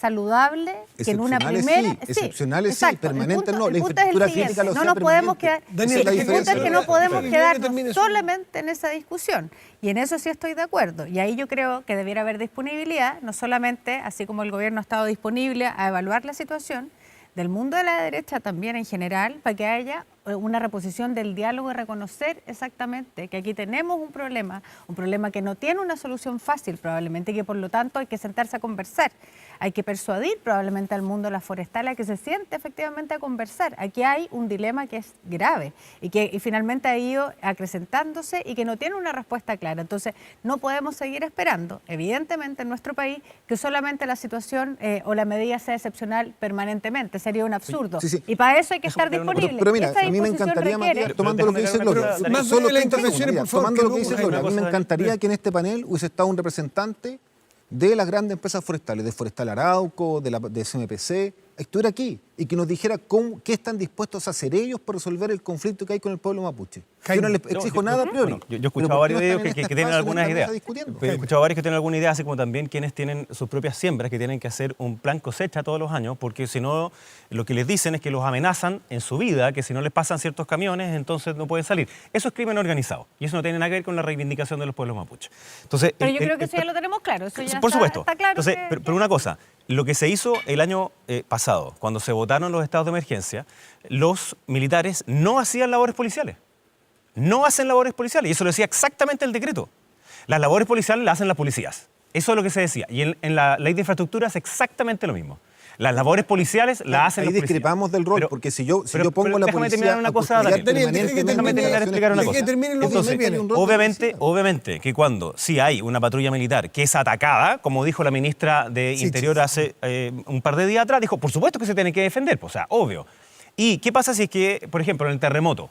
saludable que en una primera... Excepcionales sí, permanentes no. La el punto es el infraestructura siguiente, crítica lo no sea nos podemos permanente. quedar... Esa es la El punto diferencia. es que no podemos Pero- quedarnos solamente en esa discusión. Y en eso sí estoy de acuerdo. Y ahí yo creo que debiera haber disponibilidad, no solamente, así como el gobierno ha estado disponible a evaluar la situación, del mundo de la derecha también en general, para que haya una reposición del diálogo y reconocer exactamente que aquí tenemos un problema que no tiene una solución fácil probablemente, y que por lo tanto hay que sentarse a conversar. Hay que persuadir probablemente al mundo de la forestal a que se siente efectivamente a conversar. Aquí hay un dilema que es grave y que finalmente ha ido acrecentándose y que no tiene una respuesta clara. Entonces, no podemos seguir esperando, evidentemente en nuestro país, que solamente la situación o la medida sea excepcional permanentemente. Sería un absurdo. Sí, sí. Y para eso hay que estar disponible. Pero mira, Esa a mí me disposición encantaría, requiere- Matías, tomando lo que dice Gloria, más solo de las 30 intervenciones, segundos, por favor, tomando lo que que dice luego Gloria, a mí me encantaría que en este panel hubiese estado un representante de las grandes empresas forestales, de Forestal Arauco, de CMPC, estuviera aquí y que nos dijera qué están dispuestos a hacer ellos para resolver el conflicto que hay con el pueblo mapuche. Yo no les exijo nada a priori. Yo he escuchado varios de ellos que tienen algunas ideas. He escuchado varios que tienen algunas ideas, así como también quienes tienen sus propias siembras, que tienen que hacer un plan cosecha todos los años, porque si no, lo que les dicen es que los amenazan en su vida, que si no les pasan ciertos camiones, entonces no pueden salir. Eso es crimen organizado, y eso no tiene nada que ver con la reivindicación de los pueblos mapuches. Entonces, Pero yo creo que eso ya lo tenemos claro. Eso ya por supuesto. está claro. Entonces, pero una cosa, lo que se hizo el año pasado, cuando se votaron los estados de emergencia, los militares no hacían labores policiales. No hacen labores policiales, y eso lo decía exactamente el decreto. Las labores policiales las hacen las policías. Eso es lo que se decía. Y en la ley de infraestructura es exactamente lo mismo. Las labores policiales las hacen los policías. Ahí discrepamos del rol, porque si yo pongo la déjame policía... terminar una cosa, Daniel. Déjame terminar de explicar una cosa. Entonces, obviamente que cuando sí hay una patrulla militar que es atacada, como dijo la ministra de Interior hace un par de días atrás, dijo, por supuesto que se tiene que defender, o sea, obvio. ¿Y qué pasa si es que, por ejemplo, en el terremoto,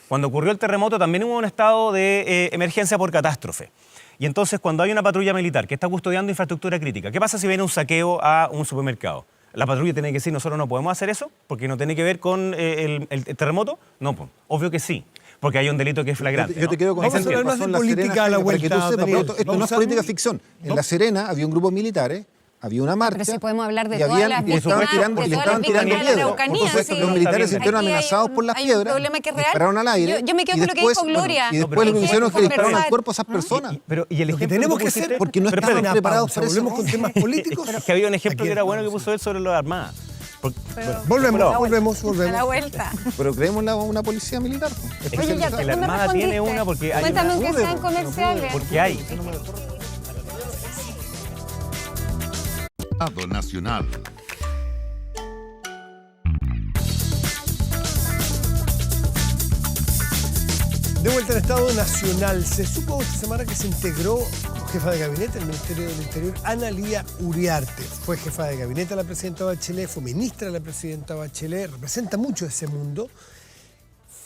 cuando ocurrió el terremoto también hubo un estado de emergencia por catástrofe? Y entonces cuando hay una patrulla militar que está custodiando infraestructura crítica, ¿qué pasa si viene un saqueo a un supermercado? ¿La patrulla tiene que decir nosotros no podemos hacer eso porque no tiene que ver con el terremoto? No, pues, obvio que sí, porque hay un delito que es flagrante. Yo te quiero Vamos a hablar más de política a la vuelta, para que tú sepas, Daniel. esto no es política ficción. En La Serena había un grupo militar, había una marcha. Pero si podemos hablar de y todas las le estaban tirando piedras. Entonces los militares se sintieron amenazados por las piedras. Hay un problema que es real. Dispararon al aire. Yo me quedo con lo que dijo Gloria. Y después lo que hicieron es que dispararon al cuerpo a esas personas. Y el Lo que tenemos que hacer, porque no estaban preparados para eso. Volvemos con temas políticos. Es que había un ejemplo que era bueno que puso él sobre los armadas. Volvemos. A la vuelta. Pero creemos una policía militar. Oye, ya, la Armada tiene una porque hay cuéntame aunque sean comerciales. porque hay. Nacional. De vuelta al Estado Nacional. Se supo esta semana que se integró como jefa de gabinete del Ministerio del Interior Ana Lía Uriarte. Fue jefa de gabinete de la presidenta Bachelet, fue ministra de la presidenta Bachelet, representa mucho ese mundo.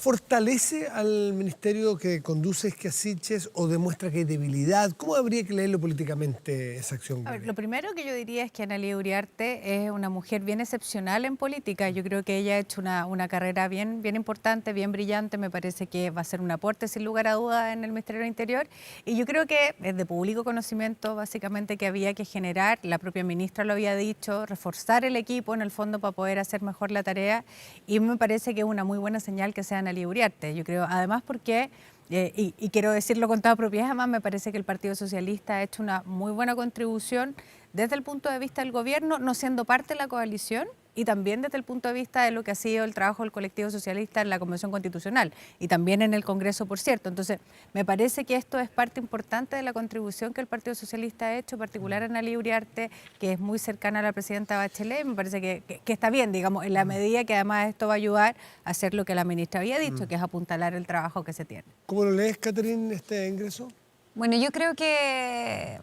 ¿Fortalece al ministerio que conduce Esquiasiches o demuestra que hay debilidad? ¿Cómo habría que leerlo políticamente esa acción? A ver, lo primero que yo diría es que Ana Lía Uriarte es una mujer bien excepcional en política. Yo creo que ella ha hecho una carrera bien importante, bien brillante. Me parece que va a ser un aporte sin lugar a dudas en el Ministerio del Interior. Y yo creo que es de público conocimiento básicamente que había que generar, la propia ministra lo había dicho, reforzar el equipo en el fondo para poder hacer mejor la tarea. Y me parece que es una muy buena señal que sea Ana Lía Uriarte. Yo creo, además porque, y quiero decirlo con toda propiedad, además me parece que el Partido Socialista ha hecho una muy buena contribución desde el punto de vista del gobierno, no siendo parte de la coalición, y también desde el punto de vista de lo que ha sido el trabajo del colectivo socialista en la Convención Constitucional y también en el Congreso, por cierto. Entonces, me parece que esto es parte importante de la contribución que el Partido Socialista ha hecho, en particular Ana Lía Uriarte, que es muy cercana a la presidenta Bachelet. Me parece que está bien, digamos, en la medida que además esto va a ayudar a hacer lo que la ministra había dicho, que es apuntalar el trabajo que se tiene. ¿Cómo lo lees, Catherine, este ingreso? Bueno, yo creo que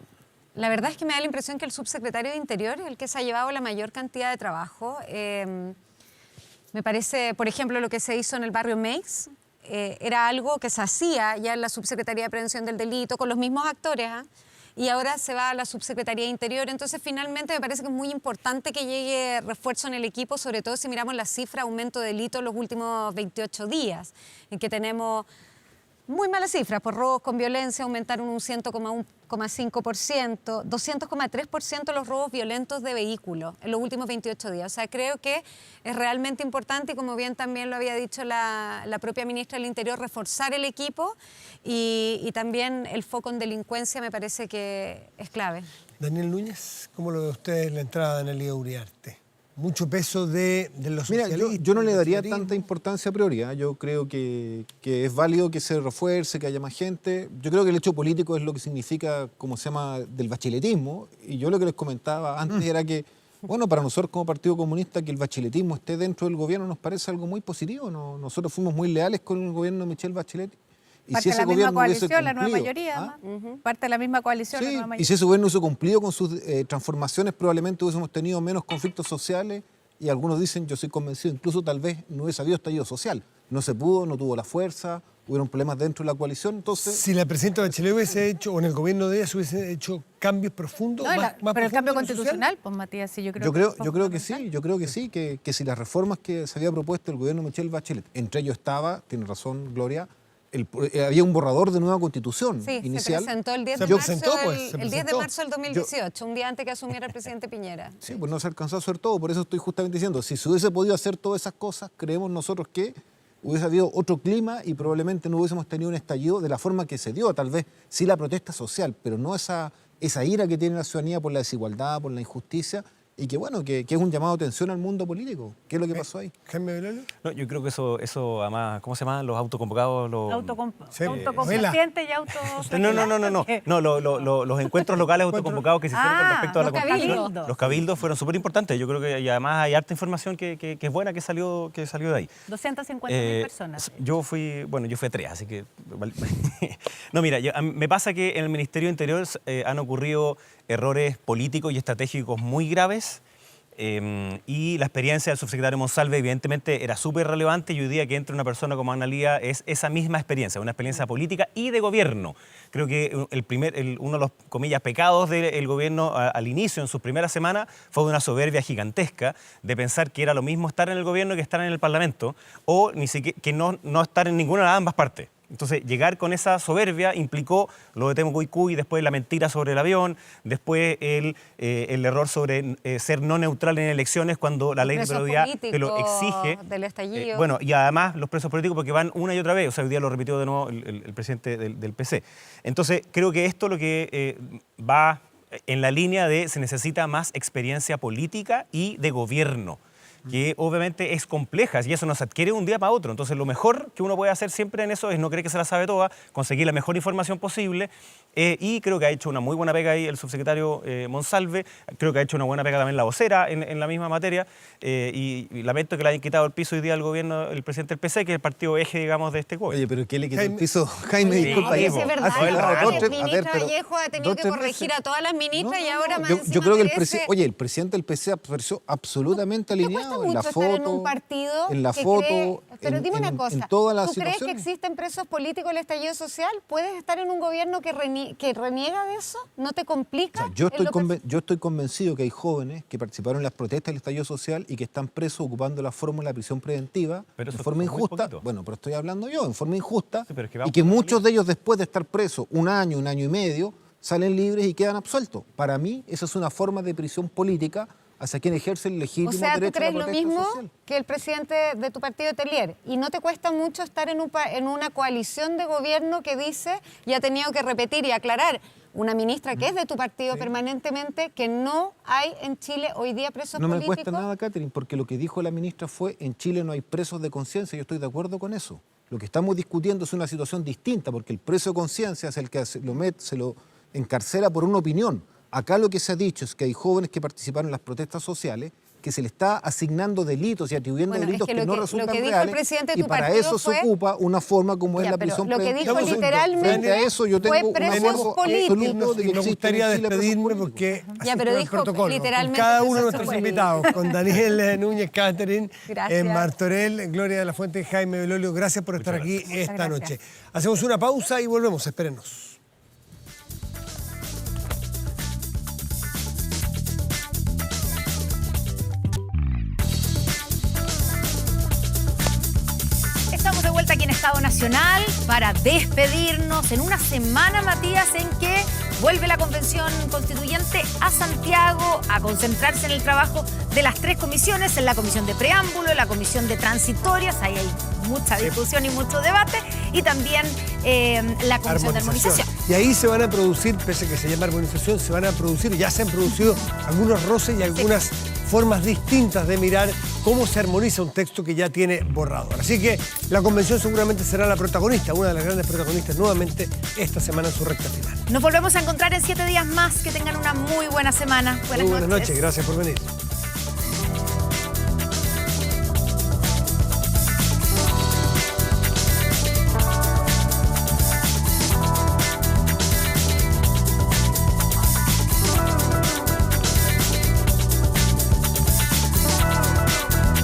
la verdad es que me da la impresión que el subsecretario de Interior es el que se ha llevado la mayor cantidad de trabajo. Me parece, por ejemplo, lo que se hizo en el barrio Meix, era algo que se hacía ya en la Subsecretaría de Prevención del Delito con los mismos actores, y ahora se va a la Subsecretaría de Interior. Entonces, finalmente, me parece que es muy importante que llegue refuerzo en el equipo, sobre todo si miramos la cifra de aumento de delitos en los últimos 28 días, en que tenemos muy malas cifras. Por robos con violencia aumentaron un 100,5%, 200,3% los robos violentos de vehículos en los últimos 28 días. O sea, creo que es realmente importante, y como bien también lo había dicho la propia ministra del Interior, reforzar el equipo y también el foco en delincuencia me parece que es clave. Daniel Núñez, ¿cómo lo ve usted en la entrada de Ana Lía Uriarte? Mucho peso de los socialistas. Mira, yo no le daría tanta importancia a priori. Yo creo que es válido que se refuerce, que haya más gente. Yo creo que el hecho político es lo que significa, como se llama, del bacheletismo. Y yo lo que les comentaba antes era que, bueno, para nosotros como Partido Comunista, que el bacheletismo esté dentro del gobierno nos parece algo muy positivo. Nosotros fuimos muy leales con el gobierno de Michelle Bachelet. Y Parte si de ese la misma gobierno hubiese coalición, la nueva cumplido, mayoría, parte de la misma coalición, la nueva mayoría. y si ese gobierno hubiese cumplido con sus transformaciones, probablemente hubiésemos tenido menos conflictos sociales, y algunos dicen, yo soy convencido, incluso tal vez no hubiese habido estallido social. No se pudo, no tuvo la fuerza, hubieron problemas dentro de la coalición, entonces... Si la presidenta Bachelet hubiese hecho, o en el gobierno de ella se hubiesen hecho cambios profundos, no, pero el cambio constitucional, pues Matías, sí, yo creo que sí, que si las reformas que se había propuesto el gobierno de Michelle Bachelet, entre ellos estaba, tiene razón Gloria, había un borrador de nueva constitución inicial. Se presentó el 10 de marzo del 2018, un día antes que asumiera el presidente Piñera. Sí, pues no se alcanzó a hacer todo, por eso estoy justamente diciendo, si se hubiese podido hacer todas esas cosas, creemos nosotros que hubiese habido otro clima y probablemente no hubiésemos tenido un estallido de la forma que se dio, tal vez sí la protesta social, pero no esa ira que tiene la ciudadanía por la desigualdad, por la injusticia, y que bueno, que es un llamado de atención al mundo político. ¿Qué es lo que pasó ahí? Jaime Belolio. No, yo creo que eso además, ¿cómo se llaman? Los autoconvocados. Autocomplaciente y auto... No, los encuentros locales autoconvocados que se hicieron con respecto a la Constitución. Los cabildos fueron súper importantes. Yo creo que y además hay harta información que es buena que salió de ahí. 250.000 personas. Yo fui a 3, así que... No, mira, me pasa que en el Ministerio de Interior han ocurrido errores políticos y estratégicos muy graves. Y la experiencia del subsecretario Monsalve evidentemente era súper relevante y hoy día que entre una persona como Ana Lía es esa misma experiencia, una experiencia política y de gobierno. Creo que uno de los, comillas, pecados del gobierno al inicio, en sus primeras semanas, fue de una soberbia gigantesca de pensar que era lo mismo estar en el gobierno que estar en el Parlamento o ni siquiera que no estar en ninguna de ambas partes. Entonces, llegar con esa soberbia implicó lo de Temo Cuicuy, después la mentira sobre el avión, después el error sobre ser no neutral en elecciones cuando la ley de prioridad te lo exige. Del estallido. Bueno, y además los presos políticos porque van una y otra vez. O sea, hoy día lo repitió de nuevo el presidente del PC. Entonces, creo que esto lo que va en la línea de se necesita más experiencia política y de gobierno, que obviamente es compleja y eso no se adquiere de un día para otro. Entonces lo mejor que uno puede hacer siempre en eso es no creer que se la sabe toda, conseguir la mejor información posible y creo que ha hecho una muy buena pega ahí el subsecretario Monsalve, creo que ha hecho una buena pega también la vocera en la misma materia y lamento que le hayan quitado el piso hoy día al gobierno el presidente del PC, que es el partido eje, digamos, de este gobierno. Oye, pero ¿qué le quitó el piso? Jaime, disculpa. Sí, es verdad, el ministro Vallejo ha tenido que corregir a todas las ministras y ahora más yo creo que el presidente del PC apareció absolutamente alineado en la foto, estar en un partido pero dime una cosa, en todas las ¿tú crees que situaciones. existen presos políticos en el estallido social? ¿Puedes estar en un gobierno que reniega de eso? ¿No te complica? O sea, yo estoy convencido que hay jóvenes que participaron en las protestas del estallido social y que están presos ocupando la fórmula de prisión preventiva de forma injusta. Bueno, pero estoy hablando yo, en forma injusta, y que muchos de ellos después de estar presos un año y medio, salen libres y quedan absueltos. Para mí, esa es una forma de prisión política hacia quien ejerce el legítimo derecho a la protesta social. ¿tú crees lo mismo que el presidente de tu partido, Telier? ¿Y no te cuesta mucho estar en una coalición de gobierno que dice, y ha tenido que repetir y aclarar, una ministra que es de tu partido permanentemente, que no hay en Chile hoy día presos políticos? No me cuesta nada, Catherine, porque lo que dijo la ministra fue, en Chile no hay presos de conciencia, yo estoy de acuerdo con eso. Lo que estamos discutiendo es una situación distinta, porque el preso de conciencia es el que se lo encarcela por una opinión. Acá lo que se ha dicho es que hay jóvenes que participaron en las protestas sociales que se le está asignando delitos y atribuyendo delitos que no resultan reales, y para eso se ocupa una forma como es la prisión preventiva. Lo que dijo literalmente a eso yo tengo fue presos políticos. De que me gustaría despedirme porque pero dijo protocolo, literalmente con cada uno de nuestros invitados, con Daniel Núñez, Catherine, Martorell, Gloria de la Fuente y Jaime Belolio. Gracias por estar aquí esta noche. Hacemos una pausa y volvemos, espérenos. Estamos de vuelta aquí en Estado Nacional para despedirnos en una semana, Matías, en que vuelve la Convención Constituyente a Santiago a concentrarse en el trabajo de las 3 comisiones, en la comisión de preámbulo, en la comisión de transitorias, ahí hay mucha discusión y mucho debate, y también la comisión de armonización. Y ahí se van a producir, pese a que se llama armonización, se van a producir, ya se han producido algunos roces y algunas formas distintas de mirar cómo se armoniza un texto que ya tiene borrador. Así que la convención seguramente será la protagonista, una de las grandes protagonistas nuevamente esta semana en su recta final. Nos volvemos a encontrar en 7 días más. Que tengan una muy buena semana. Buenas noches. Gracias por venir.